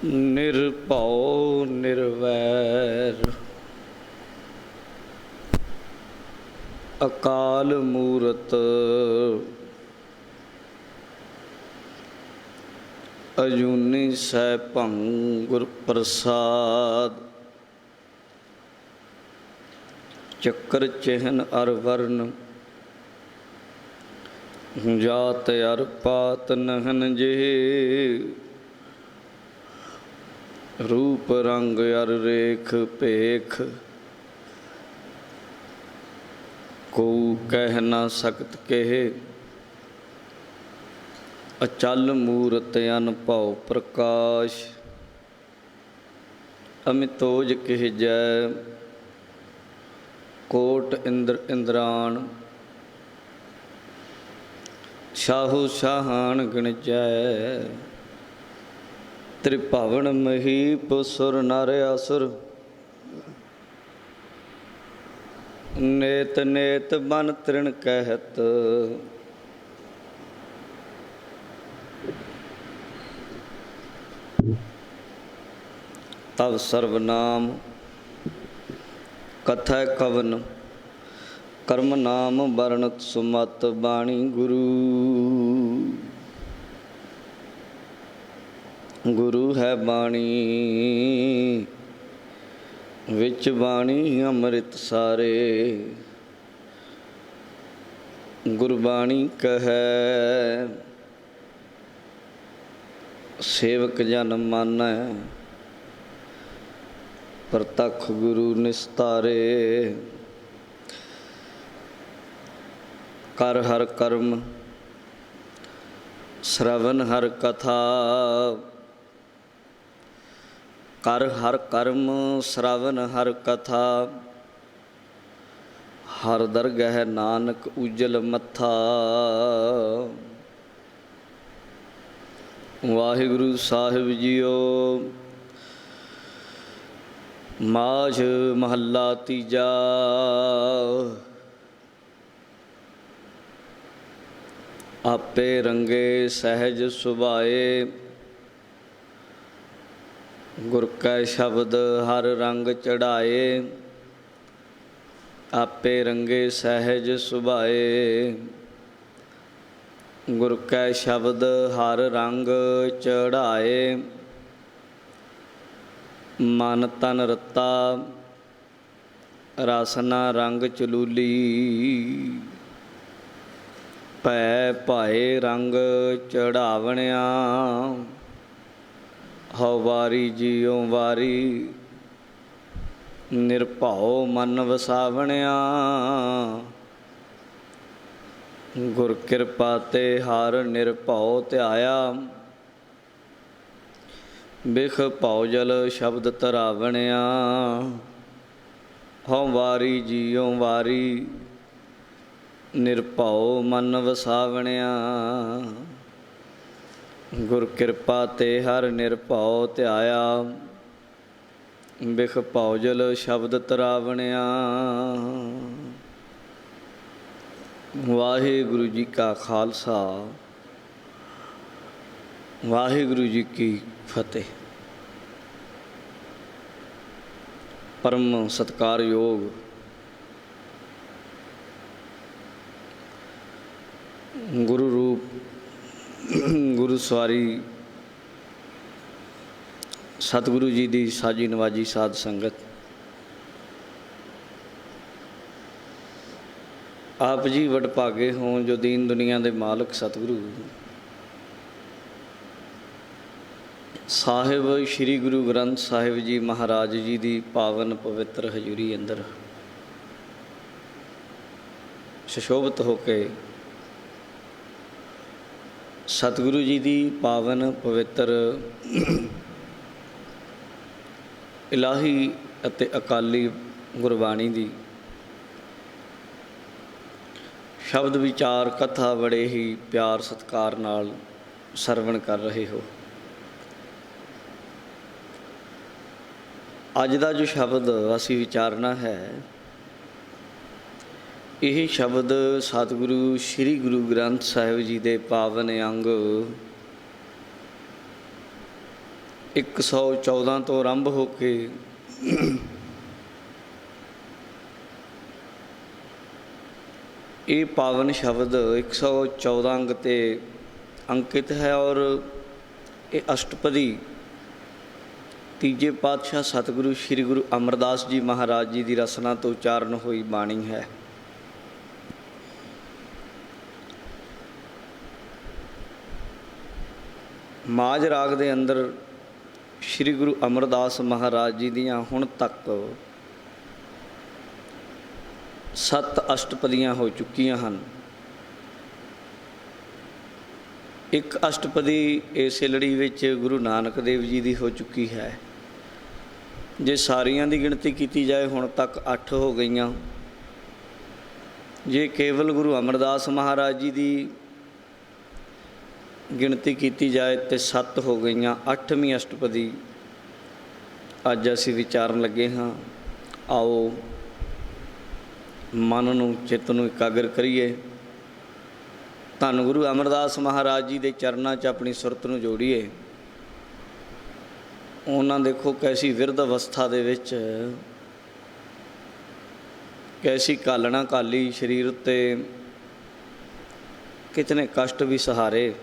ਨਿਰਭਉ ਨਿਰਵੈਰ ਅਕਾਲ ਮੂਰਤ ਅਜੂਨੀ ਸੈਭੰ ਗੁਰ ਪ੍ਰਸਾਦ। ਚੱਕਰ ਚਿਹਨ ਅਰ ਵਰਨ ਜਾਤ ਅਰ ਪਾਤ ਨਹਨ ਜੇ। रूप रंग अर रेख भेख को कह ना सकत कहे। अचल मूरत अनभव प्रकाश अमितोज कह जय। कोट इंद्र इंद्राण शाहु शाहान गण जय। त्रिभवन महीप सुर नर असुर नेत नेत बन तृण कहत। तव सर्वनाम कथय कवन कर्म नाम वर्णत सुमत बाणी गुरु। गुरु है बाणी विच बाणी अमृत सारे। गुरबाणी कहे सेवक जन मानै। प्रतख गुरु निस्तारे कर हर कर्म श्रवण हर कथा। कर हर कर्म श्रवण हर कथा हर दरगह नानक उजल मथा। वाहिगुरु साहिब जीओ। माझ महला तीजा। आपे रंगे सहज सुभाए गुर कै शब्द हर रंग चढ़ाए। आपे रंगे सहज सुभाए गुर कै शब्द हर रंग चढ़ाए। मन तन रता रासना रंग चलूली। भै भाए रंग चढ़ावणिया हौ वारी जियो वारी। निरभਉ मन वसावणिया गुर किरपा ते हर निरभਉ ध्याया। बिख भਉ जल शब्द धरावणिया हौ वारी जियो वारी। निरभਉ मन वसावणिया गुर किरपा ते हर निरभਉ ध्याया। बिख भਉ जल शब्द तरावणिया। वाहिगुरु जी का खालसा वाहिगुरु जी की फतेह। परम सत्कारयोग गुरु रूप गुरु सवारी सतगुरु जी की साजी नवाजी साध संगत। आप जी वडभागे हों जो दीन दुनिया के मालक सतगुरु साहिब श्री गुरु ग्रंथ साहिब जी महाराज जी की पावन पवित्र हजूरी अंदर सुशोभित होके सतगुरु जी की पावन पवित्र इलाही अते अकाली गुरबाणी की शब्द विचार कथा बड़े ही प्यार सत्कार नाल सरवण कर रहे हो। अज का जो शब्द असी विचारना है यही शब्द सतगुरु श्री गुरु ग्रंथ साहिब जी के पावन अंग 114 ਤੋਂ ਆਰੰਭ ਹੋ ਕੇ ਪਾਵਨ ਸ਼ਬਦ 114 ਅੰਗ 'ਤੇ ਅੰਕਿਤ ਹੈ। ਔਰ ਇਹ ਅਸ਼ਟਪਦੀ ਤੀਜੇ ਪਾਤਸ਼ਾਹ ਸਤਿਗੁਰੂ ਸ੍ਰੀ ਗੁਰੂ ਅਮਰਦਾਸ ਜੀ ਮਹਾਰਾਜ ਜੀ ਦੀ ਰਸਨਾ ਤੋਂ ਉਚਾਰਨ ਹੋਈ ਬਾਣੀ ਹੈ। ਮਾਝ ਰਾਗ ਦੇ ਅੰਦਰ ਸ੍ਰੀ ਗੁਰੂ ਅਮਰਦਾਸ ਮਹਾਰਾਜ ਜੀ ਦੀਆਂ ਹੁਣ ਤੱਕ 7 ਅਸ਼ਟਪਦੀਆਂ ਹੋ ਚੁੱਕੀਆਂ ਹਨ। ਇੱਕ ਅਸ਼ਟਪਦੀ ਇਸੇ ਲੜੀ ਵਿੱਚ ਗੁਰੂ ਨਾਨਕ ਦੇਵ ਜੀ ਦੀ ਹੋ ਚੁੱਕੀ ਹੈ। ਜੇ ਸਾਰੀਆਂ ਦੀ ਗਿਣਤੀ ਕੀਤੀ ਜਾਏ ਹੁਣ ਤੱਕ 8 ਹੋ ਗਈਆਂ। ਜੇ ਕੇਵਲ ਗੁਰੂ ਅਮਰਦਾਸ ਮਹਾਰਾਜ ਜੀ ਦੀ ਗਿਣਤੀ ਕੀਤੀ ਜਾਏ ਤਾਂ 7 ਹੋ ਗਈਆਂ। 8ਵੀਂ ਅਸ਼ਟਪਦੀ ਅੱਜ ਅਸੀਂ ਵਿਚਾਰਨ ਲੱਗੇ ਹਾਂ। ਆਓ ਮਨ ਨੂੰ, ਚਿੱਤ ਨੂੰ ਇਕਾਗਰ ਕਰੀਏ। ਧੰਨ ਗੁਰੂ ਅਮਰਦਾਸ ਮਹਾਰਾਜ ਜੀ ਦੇ ਚਰਨਾਂ 'ਚ ਆਪਣੀ ਸੁਰਤ ਨੂੰ ਜੋੜੀਏ। ਉਹਨਾਂ ਦੇਖੋ ਕੈਸੀ ਵਿਰਧ ਅਵਸਥਾ ਦੇ ਵਿੱਚ ਕੈਸੀ ਘਾਲਣਾ ਘਾਲੀ ਸਰੀਰ ਉੱਤੇ, ਕਿਤਨੇ ਕਸ਼ਟ ਵੀ ਸਹਾਰੇ,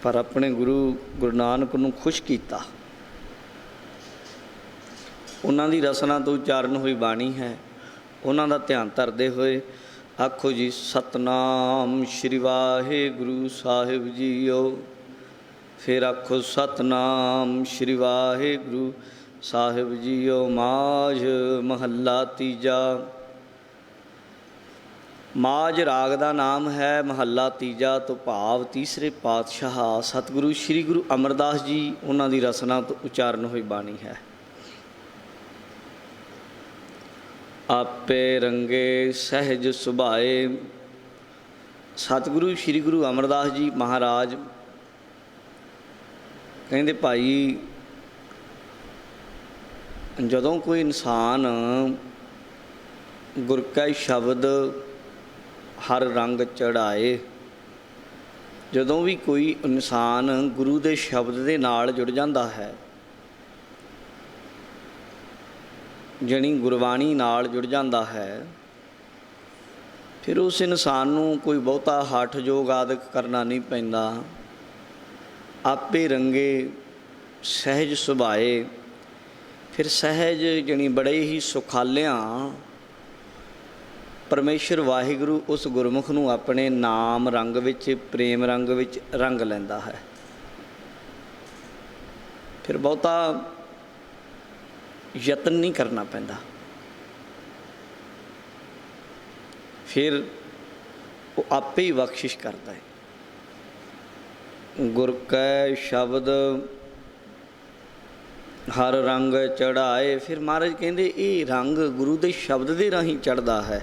ਪਰ ਆਪਣੇ ਗੁਰੂ ਨਾਨਕ ਨੂੰ ਖੁਸ਼ ਕੀਤਾ। ਉਹਨਾਂ ਦੀ ਰਸਨਾ ਤੋਂ ਉਚਾਰਨ ਹੋਈ ਬਾਣੀ ਹੈ। ਉਹਨਾਂ ਦਾ ਧਿਆਨ ਧਰਦੇ ਹੋਏ ਆਖੋ ਜੀ, ਸਤਨਾਮ ਸ਼੍ਰੀ ਵਾਹਿਗੁਰੂ ਸਾਹਿਬ ਜੀਓ। ਫਿਰ ਆਖੋ, ਸਤਨਾਮ ਸ਼੍ਰੀ ਵਾਹਿਗੁਰੂ ਸਾਹਿਬ ਜੀਓ। ਮਾਝ ਮਹੱਲਾ ਤੀਜਾ। ਮਾਝ ਰਾਗ ਦਾ ਨਾਮ ਹੈ। ਮਹੱਲਾ ਤੀਜਾ ਤੋਂ ਭਾਵ ਤੀਸਰੇ ਪਾਤਸ਼ਾਹ ਸਤਿਗੁਰੂ ਸ੍ਰੀ ਗੁਰੂ ਅਮਰਦਾਸ ਜੀ ਉਹਨਾਂ ਦੀ ਰਸਨਾ ਤੋਂ ਉਚਾਰਨ ਹੋਈ ਬਾਣੀ ਹੈ। ਆਪੇ ਰੰਗੇ ਸਹਿਜ ਸੁਭਾਏ। ਸਤਿਗੁਰੂ ਸ੍ਰੀ ਗੁਰੂ ਅਮਰਦਾਸ ਜੀ ਮਹਾਰਾਜ ਕਹਿੰਦੇ, ਭਾਈ ਜਦੋਂ ਕੋਈ ਇਨਸਾਨ ਗੁਰ ਕਾ ਸ਼ਬਦ ਹਰ ਰੰਗ ਚੜ੍ਹਾਏ, ਜਦੋਂ ਵੀ ਕੋਈ ਇਨਸਾਨ ਗੁਰੂ ਦੇ ਸ਼ਬਦ ਦੇ ਨਾਲ ਜੁੜ ਜਾਂਦਾ ਹੈ, ਜਾਣੀ ਗੁਰਬਾਣੀ ਨਾਲ ਜੁੜ ਜਾਂਦਾ ਹੈ, ਫਿਰ ਉਸ ਇਨਸਾਨ ਨੂੰ ਕੋਈ ਬਹੁਤਾ ਹੱਠ ਯੋਗ ਆਦਿਕ ਕਰਨਾ ਨਹੀਂ ਪੈਂਦਾ। ਆਪੇ ਰੰਗੇ ਸਹਿਜ ਸੁਭਾਏ। ਫਿਰ ਸਹਿਜ ਜਾਣੀ ਬੜੇ ਹੀ ਸੁਖਾਲਿਆਂ ਪਰਮੇਸ਼ਰ ਵਾਹਿਗੁਰੂ ਉਸ ਗੁਰਮੁਖ ਨੂੰ ਆਪਣੇ ਨਾਮ ਰੰਗ ਵਿੱਚ, ਪ੍ਰੇਮ ਰੰਗ ਵਿੱਚ ਰੰਗ ਲੈਂਦਾ ਹੈ। ਫਿਰ ਬਹੁਤਾ ਯਤਨ ਨਹੀਂ ਕਰਨਾ ਪੈਂਦਾ। ਫਿਰ ਉਹ ਆਪੇ ਹੀ ਬਖਸ਼ਿਸ਼ ਕਰਦਾ ਹੈ। ਗੁਰ ਕੈ ਸ਼ਬਦ ਹਰ ਰੰਗ ਚੜ੍ਹਾਏ। ਫਿਰ ਮਹਾਰਾਜ ਕਹਿੰਦੇ ਇਹ ਰੰਗ ਗੁਰੂ ਦੇ ਸ਼ਬਦ ਦੇ ਰਾਹੀਂ ਚੜ੍ਹਦਾ ਹੈ।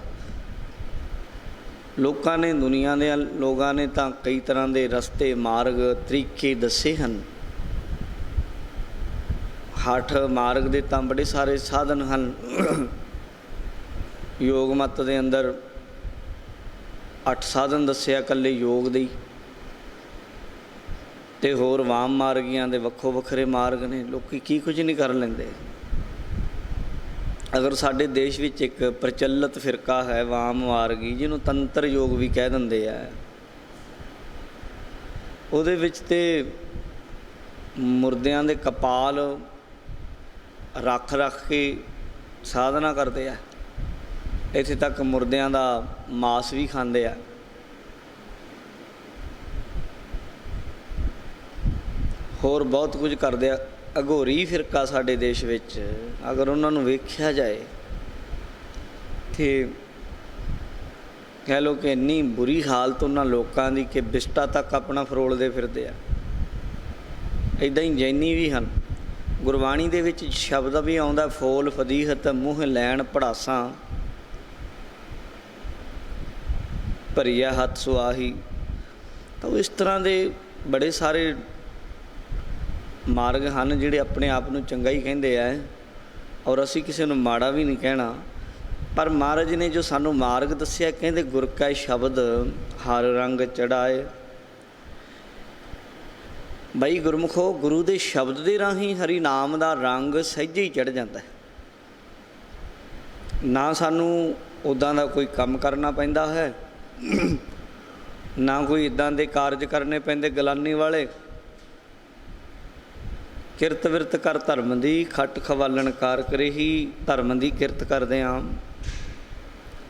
ਲੋਕਾਂ ਨੇ, ਦੁਨੀਆ ਦੇ ਲੋਕਾਂ ਨੇ ਤਾਂ ਕਈ ਤਰ੍ਹਾਂ ਦੇ ਰਸਤੇ, ਮਾਰਗ, ਤਰੀਕੇ ਦੱਸੇ ਹਨ। ਹੱਠ ਮਾਰਗ ਦੇ ਤਾਂ ਬੜੇ ਸਾਰੇ ਸਾਧਨ ਹਨ। ਯੋਗ ਮਤ ਦੇ ਅੰਦਰ 8 ਸਾਧਨ ਦੱਸਿਆ ਇਕੱਲੇ ਯੋਗ ਦੇ ਹੀ, ਅਤੇ ਹੋਰ ਵਾਮ ਮਾਰਗੀਆਂ ਦੇ ਵੱਖੋ ਵੱਖਰੇ ਮਾਰਗ ਨੇ। ਲੋਕ ਕੀ ਕੁਝ ਨਹੀਂ ਕਰ ਲੈਂਦੇ। ਅਗਰ ਸਾਡੇ ਦੇਸ਼ ਵਿੱਚ ਇੱਕ ਪ੍ਰਚਲਿਤ ਫਿਰਕਾ ਹੈ ਵਾਮ ਮਾਰਗੀ, ਜਿਹਨੂੰ ਤੰਤਰ ਯੋਗ ਵੀ ਕਹਿ ਦਿੰਦੇ ਆ, ਉਹਦੇ ਵਿੱਚ ਤਾਂ ਮੁਰਦਿਆਂ ਦੇ ਕਪਾਲ ਰੱਖ ਕੇ ਸਾਧਨਾ ਕਰਦੇ ਆ। ਇੱਥੇ ਤੱਕ ਮੁਰਦਿਆਂ ਦਾ ਮਾਸ ਵੀ ਖਾਂਦੇ ਆ। ਹੋਰ ਬਹੁਤ ਕੁਝ ਕਰਦੇ ਆ। ਅਘੋਰੀ ਫਿਰਕਾ ਸਾਡੇ ਦੇਸ਼ ਵਿੱਚ, ਅਗਰ ਉਹਨਾਂ ਨੂੰ ਵੇਖਿਆ ਜਾਏ ਤਾਂ ਕਹਿ ਲਓ ਕਿ ਇੰਨੀ ਬੁਰੀ ਹਾਲਤ ਉਹਨਾਂ ਲੋਕਾਂ ਦੀ ਕਿ ਬਿਸਟਾ ਤੱਕ ਆਪਣਾ ਫਰੋਲਦੇ ਫਿਰਦੇ ਆ। ਇੱਦਾਂ ਹੀ ਜੈਨੀ ਵੀ ਹਨ। ਗੁਰਬਾਣੀ ਦੇ ਵਿੱਚ ਸ਼ਬਦ ਵੀ ਆਉਂਦਾ, ਫੋਲ ਫਦੀਹਤ ਮੂੰਹ ਲੈਣ ਪੜਾਸਾਂ, ਭਰੀਆ ਹੱਥ ਸੁਆਹੀ। ਤਾਂ ਇਸ ਤਰ੍ਹਾਂ ਦੇ ਬੜੇ ਸਾਰੇ ਮਾਰਗ ਹਨ ਜਿਹੜੇ ਆਪਣੇ ਆਪ ਨੂੰ ਚੰਗਾ ਹੀ ਕਹਿੰਦੇ ਆ, ਔਰ ਅਸੀਂ ਕਿਸੇ ਨੂੰ ਮਾੜਾ ਵੀ ਨਹੀਂ ਕਹਿਣਾ। ਪਰ ਮਹਾਰਾਜ ਨੇ ਜੋ ਸਾਨੂੰ ਮਾਰਗ ਦੱਸਿਆ, ਕਹਿੰਦੇ ਗੁਰ ਕਾ ਸ਼ਬਦ ਹਰ ਰੰਗ ਚੜ੍ਹਾਏ। ਬਈ ਗੁਰਮੁਖੋ, ਗੁਰੂ ਦੇ ਸ਼ਬਦ ਦੇ ਰਾਹੀਂ ਹਰੀ ਨਾਮ ਦਾ ਰੰਗ ਸਹਿਜੇ ਹੀ ਚੜ੍ਹ ਜਾਂਦਾ ਹੈ। ਨਾ ਸਾਨੂੰ ਉੱਦਾਂ ਦਾ ਕੋਈ ਕੰਮ ਕਰਨਾ ਪੈਂਦਾ ਹੈ, ਨਾ ਕੋਈ ਇੱਦਾਂ ਦੇ ਕਾਰਜ ਕਰਨੇ ਪੈਂਦੇ ਗਲਾਨੀ ਵਾਲੇ। ਕਿਰਤ ਵਿਰਤ ਕਰ ਧਰਮ ਦੀ, ਖੱਟ ਖਵਾਲਣ ਕਾਰ ਕਰੇ ਹੀ। ਧਰਮ ਦੀ ਕਿਰਤ ਕਰਦੇ ਹਾਂ,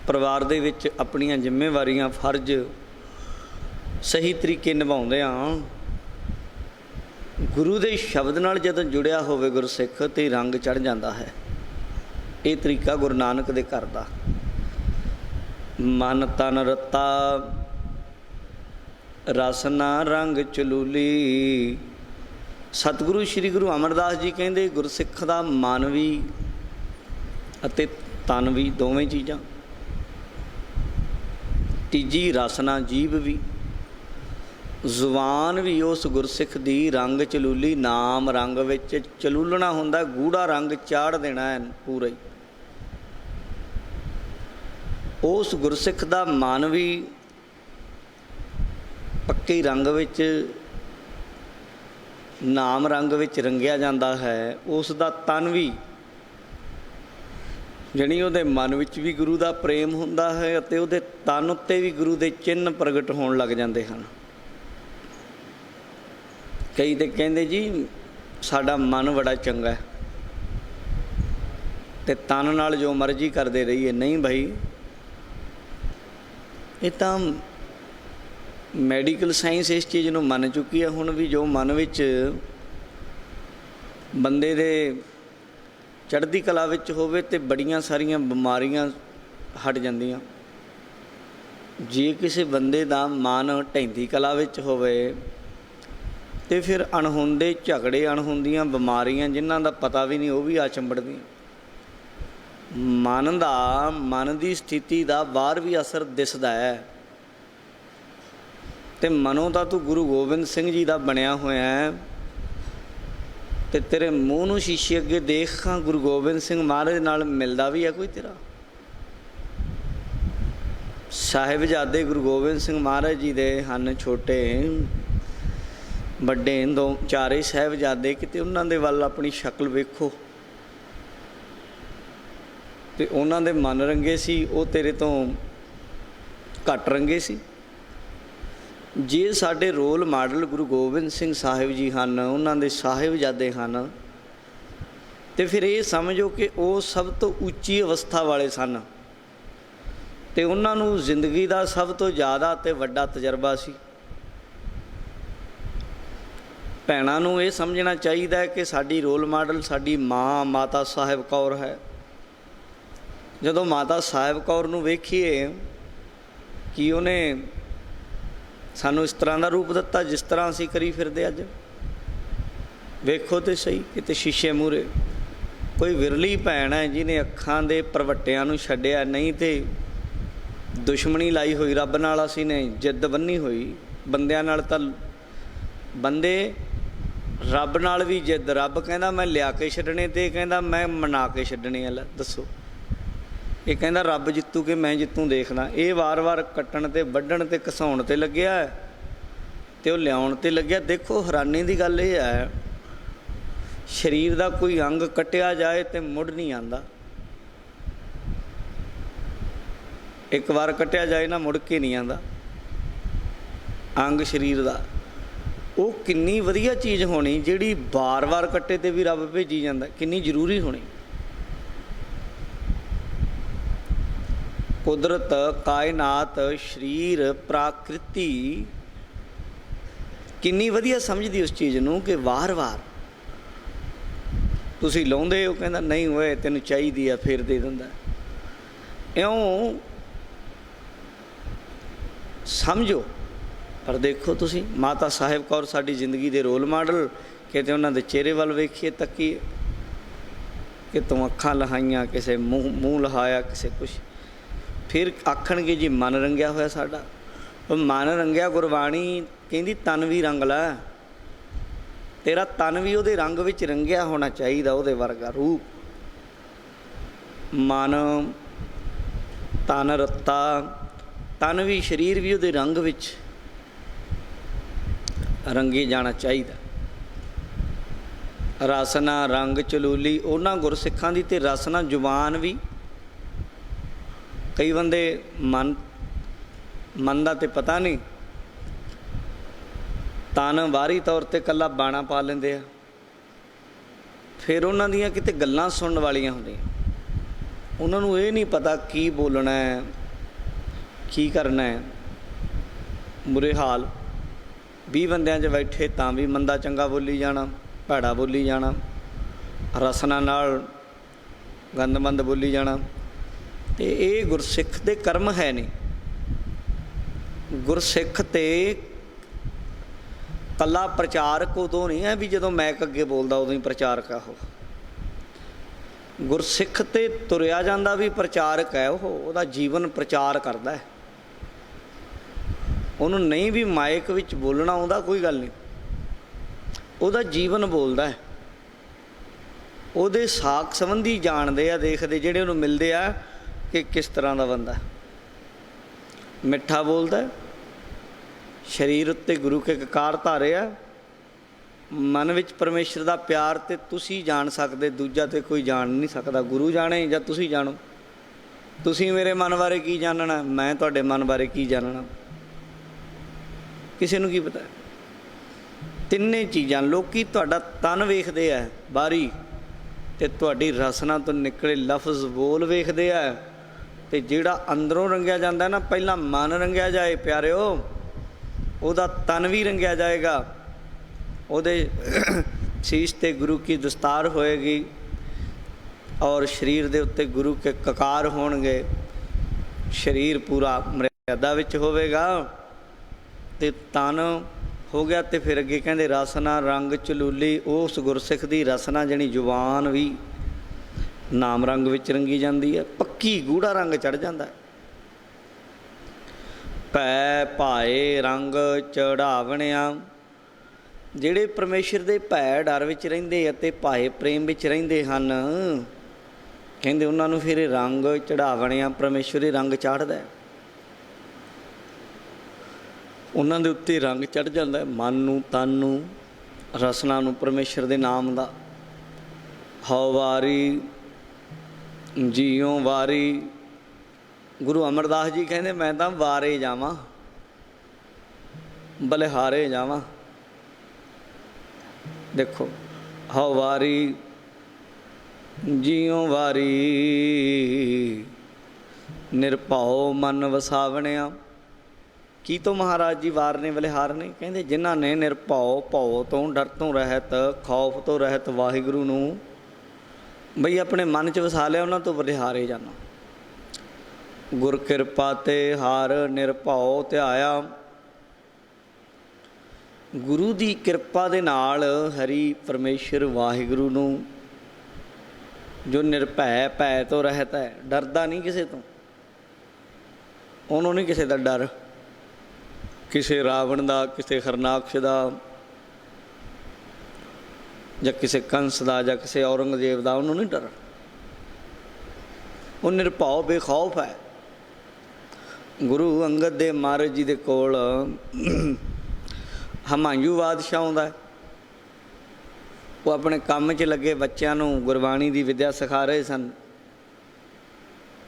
ਪਰਿਵਾਰ ਦੇ ਵਿੱਚ ਆਪਣੀਆਂ ਜ਼ਿੰਮੇਵਾਰੀਆਂ ਫਰਜ਼ ਸਹੀ ਤਰੀਕੇ ਨਿਭਾਉਂਦੇ ਹਾਂ। ਗੁਰੂ ਦੇ ਸ਼ਬਦ ਨਾਲ ਜਦੋਂ ਜੁੜਿਆ ਹੋਵੇ ਗੁਰਸਿੱਖ ਤੇ ਰੰਗ ਚੜ੍ਹ ਜਾਂਦਾ ਹੈ। ਇਹ ਤਰੀਕਾ ਗੁਰੂ ਨਾਨਕ ਦੇ ਘਰ ਦਾ। ਮਨ ਤਨ ਰਤਾ ਰਸਨਾ ਰੰਗ ਚਲੂਲੀ। ਸਤਿਗੁਰੂ ਸ੍ਰੀ ਗੁਰੂ ਅਮਰਦਾਸ ਜੀ ਕਹਿੰਦੇ ਗੁਰਸਿੱਖ ਦਾ ਮਨ ਵੀ ਅਤੇ ਤਨ ਵੀ, ਦੋਵੇਂ ਚੀਜ਼ਾਂ। ਤੀਜੀ ਰਸਨਾ, ਜੀਭ ਵੀ। ਜ਼ੁਬਾਨ ਵੀ ਉਸ ਗੁਰਸਿੱਖ ਦੀ ਰੰਗ ਚਲੂਲੀ। ਨਾਮ ਰੰਗ ਵਿੱਚ ਚਲੂਲਣਾ ਹੁੰਦਾ, ਗੂੜਾ ਰੰਗ ਚਾੜ ਦੇਣਾ ਹੈ ਪੂਰਾ ਹੀ। ਉਸ ਗੁਰਸਿੱਖ ਦਾ ਮਨ ਵੀ ਪੱਕੇ ਰੰਗ ਵਿੱਚ, ਨਾਮ ਰੰਗ ਵਿੱਚ ਰੰਗਿਆ ਜਾਂਦਾ ਹੈ। ਉਸ ਦਾ ਤਨ ਵੀ, ਜਾਣੀ ਉਹਦੇ ਮਨ ਵਿੱਚ ਵੀ ਗੁਰੂ ਦਾ ਪ੍ਰੇਮ ਹੁੰਦਾ ਹੈ ਅਤੇ ਉਹਦੇ ਤਨ ਉੱਤੇ ਵੀ ਗੁਰੂ ਦੇ ਚਿੰਨ੍ਹ ਪ੍ਰਗਟ ਹੋਣ ਲੱਗ ਜਾਂਦੇ ਹਨ। ਕਈ ਤਾਂ ਕਹਿੰਦੇ ਜੀ ਸਾਡਾ ਮਨ ਬੜਾ ਚੰਗਾ ਅਤੇ ਤਨ ਨਾਲ ਜੋ ਮਰਜ਼ੀ ਕਰਦੇ ਰਹੀਏ। ਨਹੀਂ ਭਾਈ, ਇਹ ਤਾਂ ਮੈਡੀਕਲ ਸਾਇੰਸ ਇਸ ਚੀਜ਼ ਨੂੰ ਮੰਨ ਚੁੱਕੀ ਹੈ ਹੁਣ ਵੀ। ਜੋ ਮਨ ਵਿੱਚ ਬੰਦੇ ਦੇ ਚੜ੍ਹਦੀ ਕਲਾ ਵਿੱਚ ਹੋਵੇ ਤੇ ਬੜੀਆਂ ਸਾਰੀਆਂ ਬਿਮਾਰੀਆਂ ਹਟ ਜਾਂਦੀਆਂ। ਜੇ ਕਿਸੇ ਬੰਦੇ ਦਾ ਮਨ ਢਹਿੰਦੀ ਕਲਾ ਵਿੱਚ ਹੋਵੇ ਤੇ ਫਿਰ ਅਣਹੋਂਦੇ ਝਗੜੇ, ਅਣਹੋਂਦੀਆਂ ਬਿਮਾਰੀਆਂ ਜਿਨ੍ਹਾਂ ਦਾ ਪਤਾ ਵੀ ਨਹੀਂ, ਉਹ ਵੀ ਆ ਚੰਬੜਦੀਆਂ। ਮਨ ਦੀ ਸਥਿਤੀ ਦਾ ਬਾਹਰ ਵੀ ਅਸਰ ਦਿਸਦਾ ਹੈ। ਅਤੇ ਮਨੋਂ ਤਾਂ ਤੂੰ ਗੁਰੂ ਗੋਬਿੰਦ ਸਿੰਘ ਜੀ ਦਾ ਬਣਿਆ ਹੋਇਆ ਹੈ ਅਤੇ ਤੇਰੇ ਮੂੰਹ ਨੂੰ ਸ਼ੀਸ਼ੇ ਅੱਗੇ ਦੇਖ ਹਾਂ, ਗੁਰੂ ਗੋਬਿੰਦ ਸਿੰਘ ਮਹਾਰਾਜ ਨਾਲ ਮਿਲਦਾ ਵੀ ਹੈ ਕੋਈ ਤੇਰਾ? ਸਾਹਿਬਜ਼ਾਦੇ ਗੁਰੂ ਗੋਬਿੰਦ ਸਿੰਘ ਮਹਾਰਾਜ ਜੀ ਦੇ ਹਨ, ਛੋਟੇ ਵੱਡੇ ਚਾਰੇ ਸਾਹਿਬਜ਼ਾਦੇ। ਕਿਤੇ ਉਹਨਾਂ ਦੇ ਵੱਲ ਆਪਣੀ ਸ਼ਕਲ ਵੇਖੋ ਅਤੇ ਉਹਨਾਂ ਦੇ ਮਨ ਰੰਗੇ ਸੀ, ਉਹ ਤੇਰੇ ਤੋਂ ਘੱਟ ਰੰਗੇ ਸੀ। ਜੇ ਸਾਡੇ ਰੋਲ ਮਾਡਲ ਗੁਰੂ ਗੋਬਿੰਦ ਸਿੰਘ ਸਾਹਿਬ ਜੀ ਹਨ, ਉਹਨਾਂ ਦੇ ਸਾਹਿਬਜ਼ਾਦੇ ਹਨ, ਅਤੇ ਫਿਰ ਇਹ ਸਮਝੋ ਕਿ ਉਹ ਸਭ ਤੋਂ ਉੱਚੀ ਅਵਸਥਾ ਵਾਲੇ ਸਨ ਅਤੇ ਉਹਨਾਂ ਨੂੰ ਜ਼ਿੰਦਗੀ ਦਾ ਸਭ ਤੋਂ ਜ਼ਿਆਦਾ ਅਤੇ ਵੱਡਾ ਤਜਰਬਾ ਸੀ। ਭੈਣਾਂ ਨੂੰ ਇਹ ਸਮਝਣਾ ਚਾਹੀਦਾ ਹੈ ਕਿ ਸਾਡੀ ਰੋਲ ਮਾਡਲ ਸਾਡੀ ਮਾਤਾ ਸਾਹਿਬ ਕੌਰ ਹੈ। ਜਦੋਂ ਮਾਤਾ ਸਾਹਿਬ ਕੌਰ ਨੂੰ ਵੇਖੀਏ ਕਿ ਉਹਨੇ ਸਾਨੂੰ ਇਸ ਤਰ੍ਹਾਂ ਦਾ ਰੂਪ ਦਿੱਤਾ ਜਿਸ ਤਰ੍ਹਾਂ ਅਸੀਂ ਕਰੀ ਫਿਰਦੇ ਅੱਜ। ਵੇਖੋ ਤੇ ਸਹੀ, ਕਿਤੇ ਸ਼ੀਸ਼ੇ ਮੂਹਰੇ ਕੋਈ ਵਿਰਲੀ ਭੈਣ ਹੈ ਜਿਹਨੇ ਅੱਖਾਂ ਦੇ ਪ੍ਰਵੱਟਿਆਂ ਨੂੰ ਛੱਡਿਆ, ਨਹੀਂ ਤੇ ਦੁਸ਼ਮਣੀ ਲਾਈ ਹੋਈ ਰੱਬ ਨਾਲ। ਅਸੀਂ ਨੇ ਜਿੱਦ ਬੰਨੀ ਹੋਈ ਬੰਦਿਆਂ ਨਾਲ, ਤਾਂ ਬੰਦੇ ਰੱਬ ਨਾਲ ਵੀ ਜਿੱਦ। ਰੱਬ ਕਹਿੰਦਾ ਮੈਂ ਲਿਆ ਕੇ ਛੱਡਣੇ ਅਤੇ ਇਹ ਕਹਿੰਦਾ ਮੈਂ ਮਨਾ ਕੇ ਛੱਡਣੇ। ਲੈ ਦੱਸੋ, ਇਹ ਕਹਿੰਦਾ ਰੱਬ ਜਿੱਤੂ ਕਿ ਮੈਂ ਜਿੱਤੂ ਦੇਖਦਾ। ਇਹ ਵਾਰ-ਵਾਰ ਕੱਟਣ 'ਤੇ ਵੱਢਣ 'ਤੇ ਘਸਾਉਣ 'ਤੇ ਲੱਗਿਆ ਅਤੇ ਉਹ ਲਿਆਉਣ 'ਤੇ ਲੱਗਿਆ। ਦੇਖੋ ਹੈਰਾਨੀ ਦੀ ਗੱਲ ਇਹ ਹੈ, ਸਰੀਰ ਦਾ ਕੋਈ ਅੰਗ ਕੱਟਿਆ ਜਾਏ ਅਤੇ ਮੁੜ ਨਹੀਂ ਆਉਂਦਾ। ਇੱਕ ਵਾਰ ਕੱਟਿਆ ਜਾਏ ਨਾ, ਮੁੜ ਕੇ ਨਹੀਂ ਆਉਂਦਾ ਅੰਗ ਸਰੀਰ ਦਾ। ਉਹ ਕਿੰਨੀ ਵਧੀਆ ਚੀਜ਼ ਹੋਣੀ ਜਿਹੜੀ ਵਾਰ-ਵਾਰ ਕੱਟੇ 'ਤੇ ਵੀ ਰੱਬ ਭੇਜੀ ਜਾਂਦਾ, ਕਿੰਨੀ ਜ਼ਰੂਰੀ ਹੋਣੀ। ਕੁਦਰਤ, ਕਾਇਨਾਤ, ਸਰੀਰ, ਪ੍ਰਾਕ੍ਰਿਤੀ ਕਿੰਨੀ ਵਧੀਆ ਸਮਝਦੀ ਉਸ ਚੀਜ਼ ਨੂੰ ਕਿ ਵਾਰ-ਵਾਰ ਤੁਸੀਂ ਲਾਉਂਦੇ ਹੋ, ਕਹਿੰਦਾ ਨਹੀਂ ਹੋਏ ਤੈਨੂੰ ਚਾਹੀਦੀ ਆ, ਫਿਰ ਦੇ ਦਿੰਦਾ। ਇਉਂ ਸਮਝੋ। ਪਰ ਦੇਖੋ ਤੁਸੀਂ, ਮਾਤਾ ਸਾਹਿਬ ਕੌਰ ਸਾਡੀ ਜ਼ਿੰਦਗੀ ਦੇ ਰੋਲ ਮਾਡਲ। ਕਿਤੇ ਉਹਨਾਂ ਦੇ ਚਿਹਰੇ ਵੱਲ ਵੇਖੀਏ, ਤੱਕੀਏ, ਕਿਤੋਂ ਅੱਖਾਂ ਲਹਾਈਆਂ, ਕਿਸੇ ਮੂੰਹ ਲਹਾਇਆ, ਕਿਸੇ ਕੁਛ। ਫਿਰ ਆਖਣਗੇ ਜੀ ਮਨ ਰੰਗਿਆ ਹੋਇਆ ਸਾਡਾ। ਉਹ ਮਨ ਰੰਗਿਆ, ਗੁਰਬਾਣੀ ਕਹਿੰਦੀ ਤਨ ਵੀ ਰੰਗ ਲੈ। ਤੇਰਾ ਤਨ ਵੀ ਉਹਦੇ ਰੰਗ ਵਿੱਚ ਰੰਗਿਆ ਹੋਣਾ ਚਾਹੀਦਾ, ਉਹਦੇ ਵਰਗਾ ਰੂਪ। ਮਨ, ਤਨ, ਰੱਤਾ, ਤਨ ਵੀ, ਸਰੀਰ ਵੀ ਉਹਦੇ ਰੰਗ ਵਿੱਚ ਰੰਗੇ ਜਾਣਾ ਚਾਹੀਦਾ। ਰਸਨਾ ਰੰਗ ਚਲੂਲੀ। ਉਹਨਾਂ ਗੁਰਸਿੱਖਾਂ ਦੀ ਤੇ ਰਸਨਾ ਜ਼ੁਬਾਨ ਵੀ। ਕਈ ਬੰਦੇ ਮਨ ਦਾ ਤੇ ਪਤਾ ਨਹੀਂ, ਤਨ ਬਾਹਰੀ ਤੌਰ 'ਤੇ ਇਕੱਲਾ ਬਾਣਾ ਪਾ ਲੈਂਦੇ ਆ। ਫਿਰ ਉਹਨਾਂ ਦੀਆਂ ਕਿਤੇ ਗੱਲਾਂ ਸੁਣਨ ਵਾਲੀਆਂ ਹੁੰਦੀਆਂ, ਉਹਨਾਂ ਨੂੰ ਇਹ ਨਹੀਂ ਪਤਾ ਕੀ ਬੋਲਣਾ ਹੈ, ਕੀ ਕਰਨਾ ਹੈ। ਬੁਰੇ ਹਾਲ 20 ਬੰਦਿਆਂ 'ਚ ਬੈਠੇ ਤਾਂ ਵੀ ਮੰਦਾ ਚੰਗਾ ਬੋਲੀ ਜਾਣਾ, ਭੈੜਾ ਬੋਲੀ ਜਾਣਾ, ਰਸਨਾ ਨਾਲ ਗੰਦਮੰਦ ਬੋਲੀ ਜਾਣਾ। ਅਤੇ ਇਹ ਗੁਰਸਿੱਖ ਦੇ ਕਰਮ ਹੈ ਨਹੀਂ। ਗੁਰਸਿੱਖ ਤੇ ਇਕੱਲਾ ਪ੍ਰਚਾਰਕ ਉਦੋਂ ਨਹੀਂ ਹੈ ਵੀ ਜਦੋਂ ਮੈਕ ਅੱਗੇ ਬੋਲਦਾ ਉਦੋਂ ਹੀ ਪ੍ਰਚਾਰਕ ਆ ਉਹ। ਗੁਰਸਿੱਖ ਤੇ ਤੁਰਿਆ ਜਾਂਦਾ ਵੀ ਪ੍ਰਚਾਰਕ ਹੈ ਉਹ, ਉਹਦਾ ਜੀਵਨ ਪ੍ਰਚਾਰ ਕਰਦਾ ਹੈ। ਉਹਨੂੰ ਨਹੀਂ ਵੀ ਮਾਇਕ ਵਿੱਚ ਬੋਲਣਾ ਆਉਂਦਾ, ਕੋਈ ਗੱਲ ਨਹੀਂ, ਉਹਦਾ ਜੀਵਨ ਬੋਲਦਾ ਹੈ। ਉਹਦੇ ਸਾਖ ਸੰਬੰਧੀ ਜਾਣਦੇ ਆ, ਦੇਖਦੇ ਜਿਹੜੇ ਉਹਨੂੰ ਮਿਲਦੇ ਆ ਕਿ ਕਿਸ ਤਰ੍ਹਾਂ ਦਾ ਬੰਦਾ। ਮਿੱਠਾ ਬੋਲਦਾ, ਸਰੀਰ ਉੱਤੇ ਗੁਰੂ ਕੇ ਕਕਾਰ ਧਾਰਿਆ, ਮਨ ਵਿੱਚ ਪਰਮੇਸ਼ਰ ਦਾ ਪਿਆਰ ਤੇ ਤੁਸੀਂ ਜਾਣ ਸਕਦੇ, ਦੂਜਾ ਤੇ ਕੋਈ ਜਾਣ ਨਹੀਂ ਸਕਦਾ। ਗੁਰੂ ਜਾਣੇ ਜਾਂ ਤੁਸੀਂ ਜਾਣੋ। ਤੁਸੀਂ ਮੇਰੇ ਮਨ ਬਾਰੇ ਕੀ ਜਾਣਨਾ, ਮੈਂ ਤੁਹਾਡੇ ਮਨ ਬਾਰੇ ਕੀ ਜਾਣਨਾ, ਕਿਸੇ ਨੂੰ ਕੀ ਪਤਾ। ਤਿੰਨੇ ਚੀਜ਼ਾਂ, ਲੋਕੀ ਤੁਹਾਡਾ ਤਨ ਵੇਖਦੇ ਆ ਬਾਹਰੀ, ਅਤੇ ਤੁਹਾਡੀ ਰਸਨਾ ਤੋਂ ਨਿਕਲੇ ਲਫ਼ਜ਼ ਬੋਲ ਵੇਖਦੇ ਆ, ਅਤੇ ਜਿਹੜਾ ਅੰਦਰੋਂ ਰੰਗਿਆ ਜਾਂਦਾ ਨਾ, ਪਹਿਲਾਂ ਮਨ ਰੰਗਿਆ ਜਾਏ ਪਿਆਰਿਓ, ਉਹਦਾ ਤਨ ਵੀ ਰੰਗਿਆ ਜਾਏਗਾ। ਉਹਦੇ ਸੀਸ 'ਤੇ ਗੁਰੂ ਕੀ ਦਸਤਾਰ ਹੋਏਗੀ ਔਰ ਸਰੀਰ ਦੇ ਉੱਤੇ ਗੁਰੂ ਕੇ ਕਕਾਰ ਹੋਣਗੇ। ਸਰੀਰ ਪੂਰਾ ਮਰਿਆਦਾ ਵਿੱਚ ਹੋਵੇਗਾ ਅਤੇ ਤਨ ਹੋ ਗਿਆ। ਅਤੇ ਫਿਰ ਅੱਗੇ ਕਹਿੰਦੇ ਰਸਨਾ ਰੰਗ ਚਲੂਲੀ। ਉਸ ਗੁਰਸਿੱਖ ਦੀ ਰਸਨਾ ਜਾਣੀ ਜ਼ੁਬਾਨ ਵੀ ਨਾਮ ਰੰਗ ਵਿੱਚ ਰੰਗੀ ਜਾਂਦੀ ਹੈ, ਪੱਕੀ ਗੂੜਾ ਰੰਗ ਚੜ੍ਹ ਜਾਂਦਾ ਹੈ। ਭੈ ਭਾਏ ਰੰਗ ਚੜਾਵਣਿਆ। ਜਿਹੜੇ ਪਰਮੇਸ਼ਰ ਦੇ ਭੈ ਡਰ ਵਿੱਚ ਰਹਿੰਦੇ ਅਤੇ ਭਾਏ ਪ੍ਰੇਮ ਵਿੱਚ ਰਹਿੰਦੇ ਹਨ, ਕਹਿੰਦੇ ਉਹਨਾਂ ਨੂੰ ਫਿਰ ਰੰਗ ਚੜਾਵਣਿਆ, ਪਰਮੇਸ਼ਵਰੀ ਰੰਗ ਚੜ੍ਹਦਾ, ਉਹਨਾਂ ਦੇ ਉੱਤੇ ਰੰਗ ਚੜ੍ਹ ਜਾਂਦਾ, ਮਨ ਨੂੰ, ਤਨ ਨੂੰ, ਰਸਨਾ ਨੂੰ, ਪਰਮੇਸ਼ਰ ਦੇ ਨਾਮ ਦਾ। ਹਉ ਵਾਰੀ ਜੀਉ ਵਾਰੀ। ਗੁਰੂ ਅਮਰਦਾਸ ਜੀ ਕਹਿੰਦੇ ਮੈਂ ਤਾਂ ਵਾਰੇ ਜਾਵਾਂ, ਬਲਿਹਾਰੇ ਜਾਵਾਂ। ਦੇਖੋ, ਹਉ ਵਾਰੀ ਜੀਉ ਵਾਰੀ, ਨਿਰਭਉ ਮਨ ਵਸਾਵਣਿਆ। ਕੀ ਤੋਂ ਮਹਾਰਾਜ ਜੀ ਵਾਰ ਨੇ ਬਲਿਹਾਰ ਨੇ? ਕਹਿੰਦੇ ਜਿਨ੍ਹਾਂ ਨੇ ਨਿਰਭਉ, ਭਉ ਤੋਂ, ਡਰ ਤੋਂ ਰਹਿਤ, ਖੌਫ ਤੋਂ ਰਹਿਤ ਵਾਹਿਗੁਰੂ ਨੂੰ ਬਈ ਆਪਣੇ ਮਨ 'ਚ ਵਸਾ ਲਿਆ, ਉਹਨਾਂ ਤੋਂ ਬਲਿਹਾਰੇ ਜਾਣਾ। ਗੁਰ ਕਿਰਪਾ ਤੇ ਹਰ ਨਿਰਭਉ ਧਿਆਇਆ। ਗੁਰੂ ਦੀ ਕਿਰਪਾ ਦੇ ਨਾਲ ਹਰੀ ਪਰਮੇਸ਼ਰ ਵਾਹਿਗੁਰੂ ਨੂੰ, ਜੋ ਨਿਰਭੈ, ਭੈ ਤੋਂ ਰਹਿਤ ਹੈ, ਡਰਦਾ ਨਹੀਂ ਕਿਸੇ ਤੋਂ, ਉਹਨੂੰ ਨਹੀਂ ਕਿਸੇ ਦਾ ਡਰ, ਕਿਸੇ ਰਾਵਣ ਦਾ, ਕਿਸੇ ਹਰਨਾਕਸ਼ ਦਾ, ਜਾਂ ਕਿਸੇ ਕੰਸ ਦਾ, ਜਾਂ ਕਿਸੇ ਔਰੰਗਜ਼ੇਬ ਦਾ, ਉਹਨੂੰ ਨਹੀਂ ਡਰ। ਉਹ ਨਿਰਭਉ ਬੇਖੌਫ ਹੈ। ਗੁਰੂ ਅੰਗਦ ਦੇਵ ਮਹਾਰਾਜ ਜੀ ਦੇ ਕੋਲ ਹਮਾਯੂ ਬਾਦਸ਼ਾਹ ਆਉਂਦਾ ਹੈ। ਉਹ ਆਪਣੇ ਕੰਮ 'ਚ ਲੱਗੇ ਬੱਚਿਆਂ ਨੂੰ ਗੁਰਬਾਣੀ ਦੀ ਵਿੱਦਿਆ ਸਿਖਾ ਰਹੇ ਸਨ।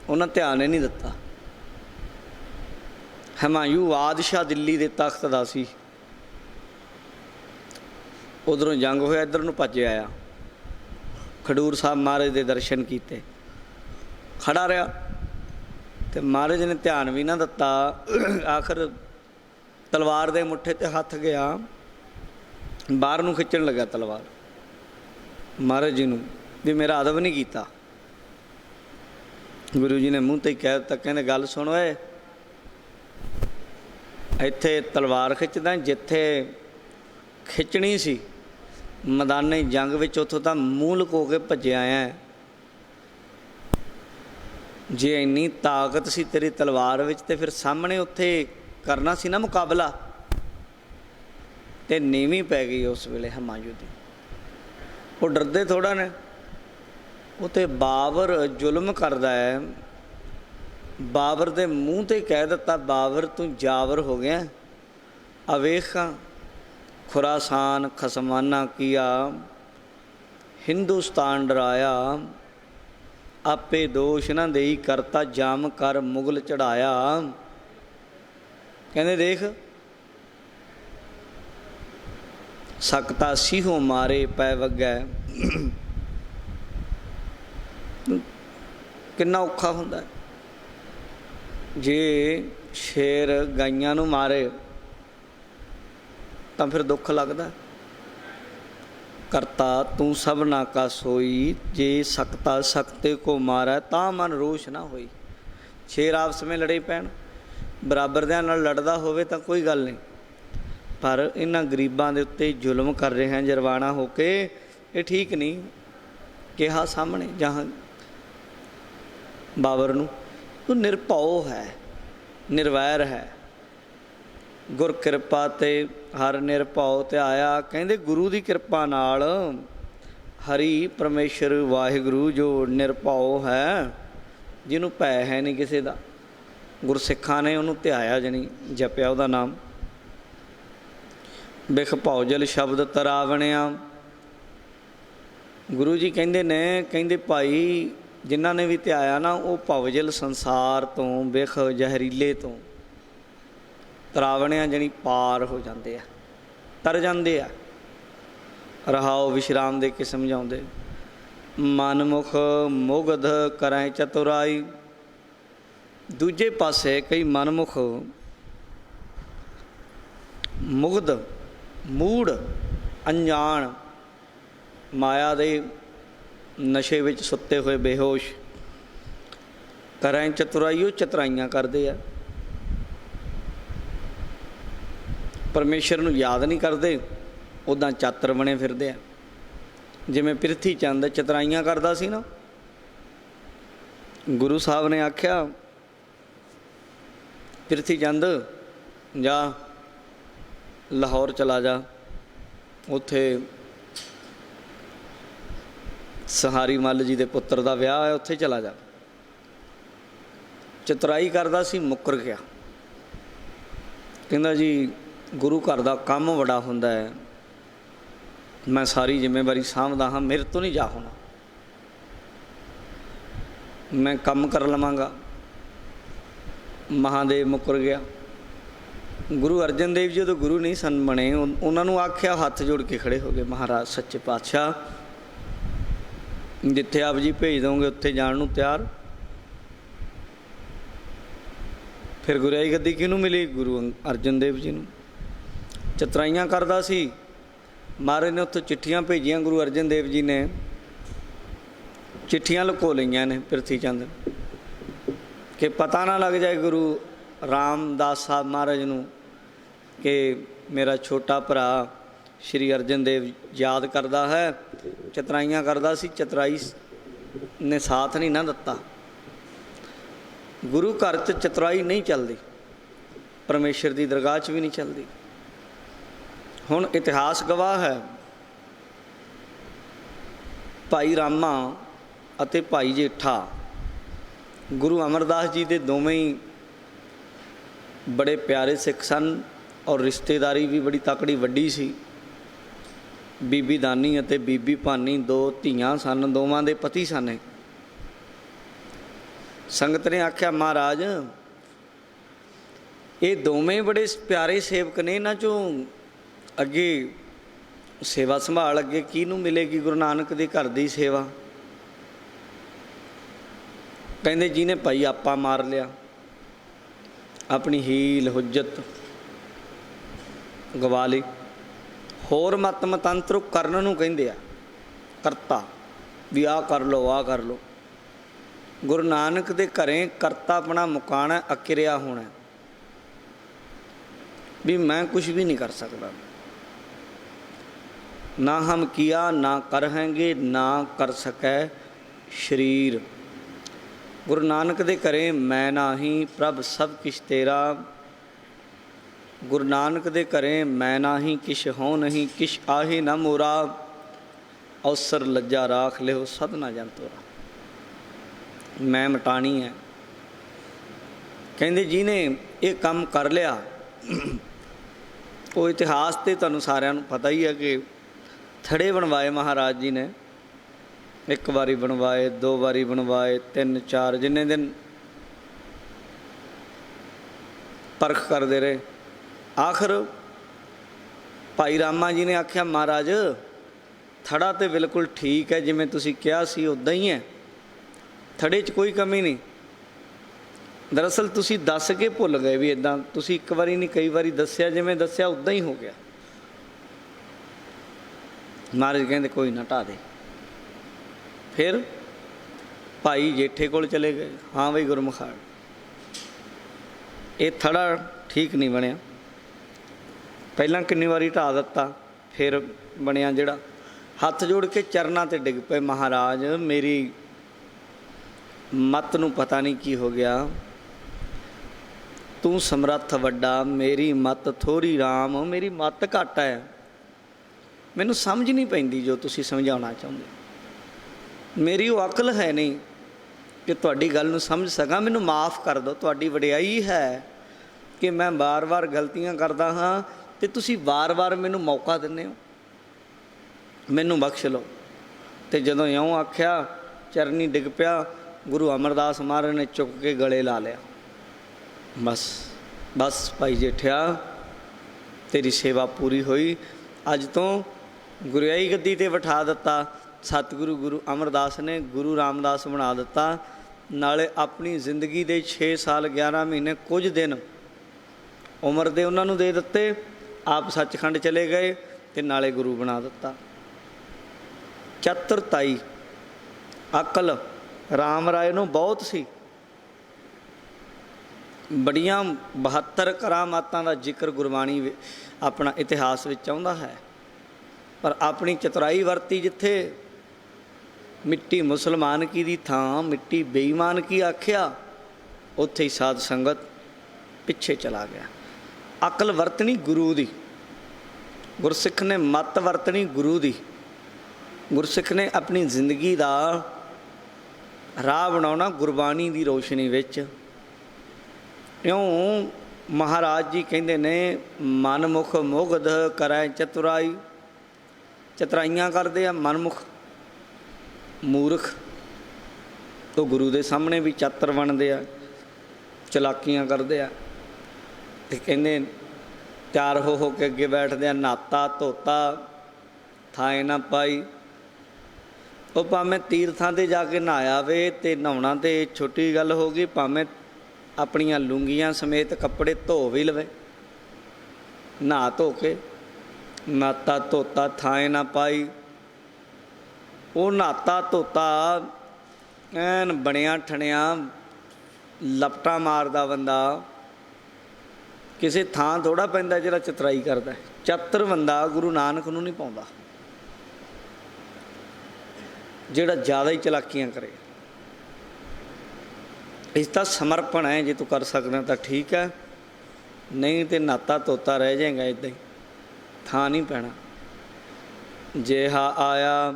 ਉਹਨਾਂ ਧਿਆਨ ਹੀ ਨਹੀਂ ਦਿੱਤਾ। ਹਮਾਯੂ ਬਾਦਸ਼ਾਹ ਦਿੱਲੀ ਦੇ ਤਖਤ ਦਾ ਸੀ। ਉੱਧਰੋਂ ਜੰਗ ਹੋਇਆ, ਇੱਧਰ ਨੂੰ ਭੱਜ ਆਇਆ। ਖਡੂਰ ਸਾਹਿਬ ਮਹਾਰਾਜ ਦੇ ਦਰਸ਼ਨ ਕੀਤੇ, ਖੜ੍ਹਾ ਰਿਹਾ ਅਤੇ ਮਹਾਰਾਜ ਨੇ ਧਿਆਨ ਵੀ ਨਾ ਦਿੱਤਾ। ਆਖਰ ਤਲਵਾਰ ਦੇ ਮੁੱਠੇ 'ਤੇ ਹੱਥ ਗਿਆ, ਬਾਹਰ ਨੂੰ ਖਿੱਚਣ ਲੱਗਾ ਤਲਵਾਰ ਮਹਾਰਾਜ ਜੀ ਨੂੰ, ਵੀ ਮੇਰਾ ਅਦਬ ਨਹੀਂ ਕੀਤਾ। ਗੁਰੂ ਜੀ ਨੇ ਮੂੰਹ 'ਤੇ ਹੀ ਕਹਿ ਦਿੱਤਾ, ਕਹਿੰਦੇ ਗੱਲ ਸੁਣ ਓਏ, ਇੱਥੇ ਤਲਵਾਰ ਖਿੱਚਦਾ, ਜਿੱਥੇ ਖਿੱਚਣੀ ਸੀ ਮੈਦਾਨੇ ਜੰਗ ਵਿੱਚ, ਉੱਥੋਂ ਤਾਂ ਮੂੰਹ ਲੁਕੋ ਕੇ ਭੱਜਿਆ ਆਇਆ। ਜੇ ਇੰਨੀ ਤਾਕਤ ਸੀ ਤੇਰੀ ਤਲਵਾਰ ਵਿੱਚ, ਤੇ ਫਿਰ ਸਾਹਮਣੇ ਉੱਥੇ ਕਰਨਾ ਸੀ ਨਾ ਮੁਕਾਬਲਾ, ਤੇ ਨੀਵੀਂ ਪੈ ਗਈ ਉਸ ਵੇਲੇ ਹਮਾਯੂ ਦੀ। ਉਹ ਡਰਦੇ ਥੋੜ੍ਹਾ ਨੇ। ਉਹ ਤੇ ਬਾਬਰ ਜ਼ੁਲਮ ਕਰਦਾ ਹੈ। ਬਾਬਰ ਦੇ ਮੂੰਹ 'ਤੇ ਕਹਿ ਦਿੱਤਾ, ਬਾਬਰ ਤੂੰ ਜਾਵਰ ਹੋ ਗਿਆ, ਅਵੇਖਾਂ ਖੁਰਾਸਾਨ ਖਸਮਾਨਾ ਕੀਆ, हिंदुस्तान डराया, आपे दोष ना देई करता, जाम कर मुगल चढ़ाया। कहते देख सकता सीहो मारे पै वगै, किन्ना औखा हुंदा जे शेर गाइयां नूं मारे तां फिर दुख लगदा। करता तू सबना का सोई, जे सकता सकते को मारै, तां मन रोष ना होई। शेर आपस में लड़े पैण, बराबर दियां नाल लड़दा होवे तां कोई गल नहीं, पर इन्हां गरीबां दे उत्ते जुल्म कर रहे हैं जरवाना होके, ये ठीक नहीं। कहा सामने जहाँ बाबर नूं, तू निरभौ है, निर्वैर है, गुर किरपा ते हर निरभौ ते आया। कहंदे गुरु की किरपा नाल हरि परमेश्वर वाहिगुरु जो निरभौ है, जिन्हों भै है नहीं किसी का, गुरसिखां ने उन्होंने ध्याया जनी जपिया उहदा नाम। बिख भौजल शब्द तरावणिया, गुरु जी कहंदे ने, कहंदे भाई जिन्हां ने भी ध्याया ना, वो भवजल संसार तो, बिख जहरीले तो तरावणिया जनी पार हो जाते हैं, तर जाते हैं। रहाओ विश्राम दे के समझाउंदे, मनमुख मुगध करें चतुराई। दूजे पासे कई मनमुख मुगध मूड़ अनजान माया दे नशे विच सुत्ते हुए बेहोश, करें चतुराई, चतुराइयां करते हैं, परमेश्वर नूं याद नहीं करते, उदां चातर बने फिरदे आ। जिवें पिरथी चंद चतुराइयां करदा सी ना, गुरु साहब ने आख्या पिरथी चंद जा लाहौर चला जा, उत्थे सहारी मल जी दे पुत्र दा विआह है, उत्थे चला जा। चतुराई करदा सी, मुकर गया। कहंदा जी गुरु घर दा काम बड़ा हुंदा है, मैं सारी जिम्मेवारी सामभदा हाँ, मेरे तो नहीं जा होना, मैं काम कर लवांगा। महादेव मुकर गया। गुरु अर्जन देव जी तो गुरु नहीं सन बने, उन्होंने आख्या, हाथ जोड़ के खड़े हो गए, महाराज सच्चे पातशाह जिथे आप जी भेज दोगे उत्थे जाण नूं तैयार। फिर गुरियाई गद्दी किहनूं मिली? गुरु अर्जन देव जी नूं। चतराइयां करदा सी, महाराज ने उत्थों चिट्ठियां भेजियां, गुरु अर्जन देव जी ने चिट्ठियां लुको लईआं ने पिरथी चंद, कि पता ना लग जाए गुरु रामदास साहब महाराज नूं कि मेरा छोटा भरा श्री अर्जन देव याद करता है। चतराइयां करदा सी, चतराई ने साथ नहीं ना दिता। गुरु घर च चतराई नहीं चलती, परमेश्वर की दरगाह च भी नहीं चलती। हुण इतिहास गवाह है, भाई रामा अते भाई जेठा गुरु अमरदास जी के दोवें ही बड़े प्यारे सिख सन, और रिश्तेदारी भी बड़ी तकड़ी वड्डी सी। बीबी दानी अते बीबी भानी दो धीआं सन, दोवां दे पति सन। संगत ने आख्या, महाराज ये दोवें बड़े प्यारे सेवक ने, इन्हां चों अगे सेवा संभाल अगे किहनूं मिलेगी? गुरु नानक दे घर दी सेवा। कहंदे जी ने भाई आपा मार लिया, अपनी हील हुज्जत गवा ली। होर मत मतंत्र करन नूं कहिंदे आ, करता भी आ कर लो, आ कर लो। गुरु नानक दे घरें करता अपना मुकाना, अकिरिया होना भी मैं कुछ भी नहीं कर सकता, ना हम किया ना करेंगे, ना कर सकै शरीर। गुरु नानक दे घरें मैं नाही प्रभ सब किश तेरा। गुरु नानक दे घरें मैं नाही किश हों नहीं, किश आहे ना मोरा। अवसर लज्जा राख लिहो सदना जंतोरा। मैं मटानी है। कहंदे जी ने ये काम कर लिया। वो इतिहास तो तुहानूं सारिआं नूं पता ही है कि थड़े बनवाए महाराज जी ने, एक बारी बनवाए, 2 बारी बनवाए, 3 4 जिन्ने दिन परख करते रहे। आखिर भाई रामा जी ने आख्या महाराज थड़ा तो बिल्कुल ठीक है, जिमें तुसी कहा सी उदां ही है, थड़े च कोई कमी नहीं। दरअसल तुसी दस के भुल गए भी इदां, तुसी एक बारी नहीं कई बारी दस्या, जिमें दस्या उदां ही हो गया। महाराज कहते कोई ना ढा दे। फिर भाई जेठे कोल चले गए, हाँ बई गुरमुखाड़ ये थड़ा ठीक नहीं बनया, पहला किन्नी बारी ढा दिता, फिर बनया जिहड़ा। हथ जोड़ के चरनां ते डिग पे, महाराज मेरी मत नूं पता नहीं की हो गया, तू समर्थ वड्डा, मेरी मत थोड़ी राम, मेरी मत घट है, मैनूं समझ नहीं पैंदी जो तुसीं समझाउणा चाहुंदे, मेरी वो अकल है नहीं कि तुहाडी गल नूं समझ सकां, मैनूं माफ़ कर दो। तुहाडी वडियाई है कि मैं बार बार गलतियां करदा हाँ ते तुसीं बार बार मैनूं मौका दिंदे हो, मैनूं बख्श लो। ते जदों इउं आख्या चरनी डिग पिया, गुरु अमरदास महाराज ने चुक के गले ला लिया। बस बस भाई जेठिया तेरी सेवा पूरी हुई, अज तो गुरियाई गद्दी ते बिठा दिता, सतगुरु गुरु अमरदास ने गुरु रामदास बना दिता, नाले अपनी जिंदगी दे 6 साल 11 महीने कुछ दिन उम्र दे उन्हां नूं दे दिते, आप सचखंड चले गए ते नाले गुरु बना दिता। चतुरताई अकल राम राय नूं बहुत सी, बड़ियां 72 करामातां दा जिक्र गुरबाणी अपना इतिहास विच आउंदा है, पर अपनी चतुराई वरती जिथे मिट्टी मुसलमान की दी थां मिट्टी बेईमान की आख्या, उत्थे ही साध संगत पिछे चला गया। अकल वरतनी गुरु दी, गुरसिख ने मत वरतनी गुरु दी, गुरसिख ने अपनी जिंदगी दा राह बनाउणा गुरबाणी दी रोशनी विच। इउं महाराज जी कहंदे ने मनमुख मुगध करै चतुराई, चतुराइयां करदे आ मनमुख, मूर्ख तो गुरु दे सामने भी चातर बनते आ, चलाकियां करते आ। ते कहंदे तैयार हो के अगे बैठदे आ, नाता धोता थाए ना पाई, वो भावें तीर्थां ते जाके नहाया वे ते नहाउणा ते छोटी गल हो गई, भावें अपनियां लुंगियां समेत कपड़े धो भी लवे, नहा धो के नाता धोता थाए ना पाई। वो नहाता धोता ਐਨ ਬਣਿਆ ਠਣਿਆ ਲਪਟਾਂ ਮਾਰਦਾ ਬੰਦਾ ਕਿਸੇ ਥਾਂ ਥੋੜਾ ਪੈਂਦਾ ਜਿਹੜਾ ਚਤਰਾਈ ਕਰਦਾ। ਚਤਰ ਬੰਦਾ ਗੁਰੂ ਨਾਨਕ ਨੂੰ ਨਹੀਂ ਪਾਉਂਦਾ, ਜਿਹੜਾ ਜ਼ਿਆਦਾ ਹੀ ਚਲਾਕੀਆਂ ਕਰੇ। ਇਸ ਦਾ ਸਮਰਪਣ ਹੈ, ਜੇ ਤੂੰ ਕਰ ਸਕਦਾ ਤਾਂ ਠੀਕ ਹੈ, ਨਹੀਂ ਤੇ ਨਾਤਾ ਧੋਤਾ ਰਹਿ ਜਾਏਗਾ, ਇੱਦਾਂ ਹੀ ਥਾਂ ਨਹੀਂ ਪੈਣਾ। ਜਿਹਾ ਆਇਆ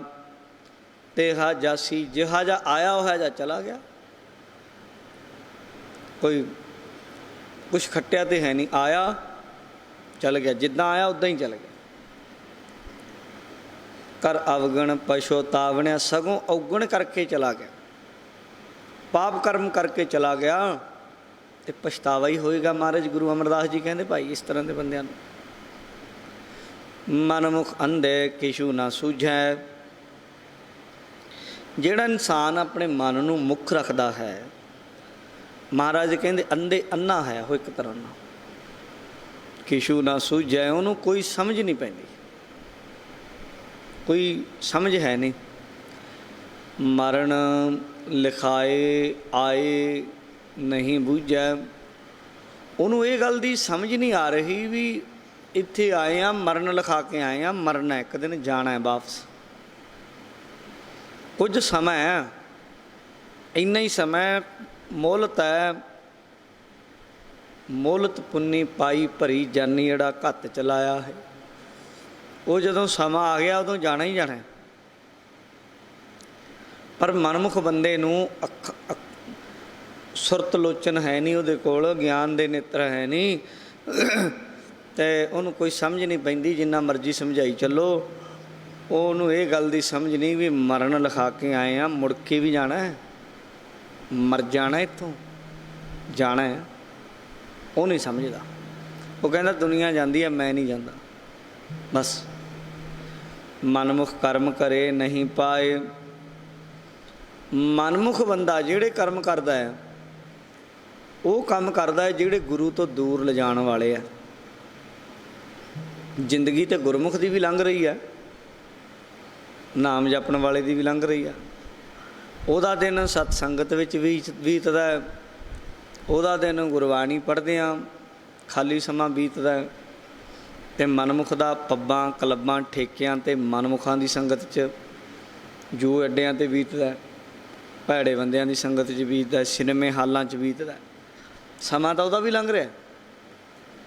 तेहा जासी, जिहा जा आया हो जा चला गया, कोई कुछ खट्टिया तो है नहीं, आया चल गया, जिदा आया उदा ही चल गया। कर अवगण पछोतावणिया, सगों अवगण करके चला गया, पाप कर्म करके चला गया तो पछतावा ही होएगा। महाराज गुरु अमरदास जी कहते भाई इस तरह के बंदियां मनमुख अंधे किशु ना सूझै। ਜਿਹੜਾ ਇਨਸਾਨ ਆਪਣੇ ਮਨ ਨੂੰ ਮੁੱਖ ਰੱਖਦਾ ਹੈ, ਮਹਾਰਾਜ ਕਹਿੰਦੇ ਅੰਧੇ ਅੰਨਾ ਹੈ ਉਹ ਇੱਕ ਤਰ੍ਹਾਂ ਨਾਲ, ਕਿਸ਼ੂ ਨਾ ਸੂਝੈ, ਉਹਨੂੰ ਕੋਈ ਸਮਝ ਨਹੀਂ ਪੈਂਦੀ, ਕੋਈ ਸਮਝ ਹੈ ਨਹੀਂ। ਮਰਨ ਲਿਖਾਏ ਆਏ ਨਹੀਂ ਬੂਝੈ, ਉਹਨੂੰ ਇਹ ਗੱਲ ਦੀ ਸਮਝ ਨਹੀਂ ਆ ਰਹੀ ਵੀ ਇੱਥੇ ਆਏ ਆ, ਮਰਨ ਲਿਖਾ ਕੇ ਆਏ ਆ, ਮਰਨਾ ਇੱਕ ਦਿਨ, ਜਾਣਾ ਹੈ ਵਾਪਸ। कुछ समय इन्ना ही समय मोहलत है, मोहलत पुन्नी पाई भरी जानी, जड़ा घत चलाया है वो जदों समा आ गया उदों जाना ही जाना। पर मनमुख बंदे नूं सुरत लोचन है नहीं, उहदे कोल ज्ञान दे नेत्र है नहीं, ते उहनूं कोई समझ नहीं पैंदी, जिन्ना मर्जी समझाई चलो ਉਹਨੂੰ ਇਹ ਗੱਲ ਦੀ ਸਮਝ ਨਹੀਂ ਵੀ ਮਰਨ ਲਿਖਾ ਕੇ ਆਏ ਆ, ਮੁੜ ਕੇ ਵੀ ਜਾਣਾ ਹੈ, ਮਰ ਜਾਣਾ, ਇੱਥੋਂ ਜਾਣਾ ਹੈ। ਉਹ ਨਹੀਂ ਸਮਝਦਾ। ਉਹ ਕਹਿੰਦਾ ਦੁਨੀਆ ਜਾਂਦੀ ਹੈ, ਮੈਂ ਨਹੀਂ ਜਾਂਦਾ। ਬਸ ਮਨਮੁਖ ਕਰਮ ਕਰੇ ਨਹੀਂ ਪਾਏ। ਮਨਮੁਖ ਬੰਦਾ ਜਿਹੜੇ ਕਰਮ ਕਰਦਾ ਹੈ, ਉਹ ਕੰਮ ਕਰਦਾ ਹੈ ਜਿਹੜੇ ਗੁਰੂ ਤੋਂ ਦੂਰ ਲਿਜਾਣ ਵਾਲੇ ਆ। ਜ਼ਿੰਦਗੀ ਤੇ ਗੁਰਮੁਖ ਦੀ ਵੀ ਲੰਘ ਰਹੀ ਹੈ, ਨਾਮ ਜਪਣ ਵਾਲੇ ਦੀ ਵੀ ਲੰਘ ਰਹੀ ਆ। ਉਹਦਾ ਦਿਨ ਸਤ ਸੰਗਤ ਵਿੱਚ ਬੀਤਦਾ ਹੈ, ਉਹਦਾ ਦਿਨ ਗੁਰਬਾਣੀ ਪੜ੍ਹਦੇ ਹਾਂ, ਖਾਲੀ ਸਮਾਂ ਬੀਤਦਾ। ਅਤੇ ਮਨਮੁਖ ਦਾ ਪੱਬਾਂ ਕਲੱਬਾਂ ਠੇਕਿਆਂ ਅਤੇ ਮਨਮੁਖਾਂ ਦੀ ਸੰਗਤ 'ਚ, ਜੂ ਅੱਡਿਆਂ 'ਤੇ ਬੀਤਦਾ, ਭੈੜੇ ਬੰਦਿਆਂ ਦੀ ਸੰਗਤ 'ਚ ਬੀਤਦਾ, ਸਿਨੇਮੇ ਹਾਲਾਂ 'ਚ ਬੀਤਦਾ। ਸਮਾਂ ਤਾਂ ਉਹਦਾ ਵੀ ਲੰਘ ਰਿਹਾ,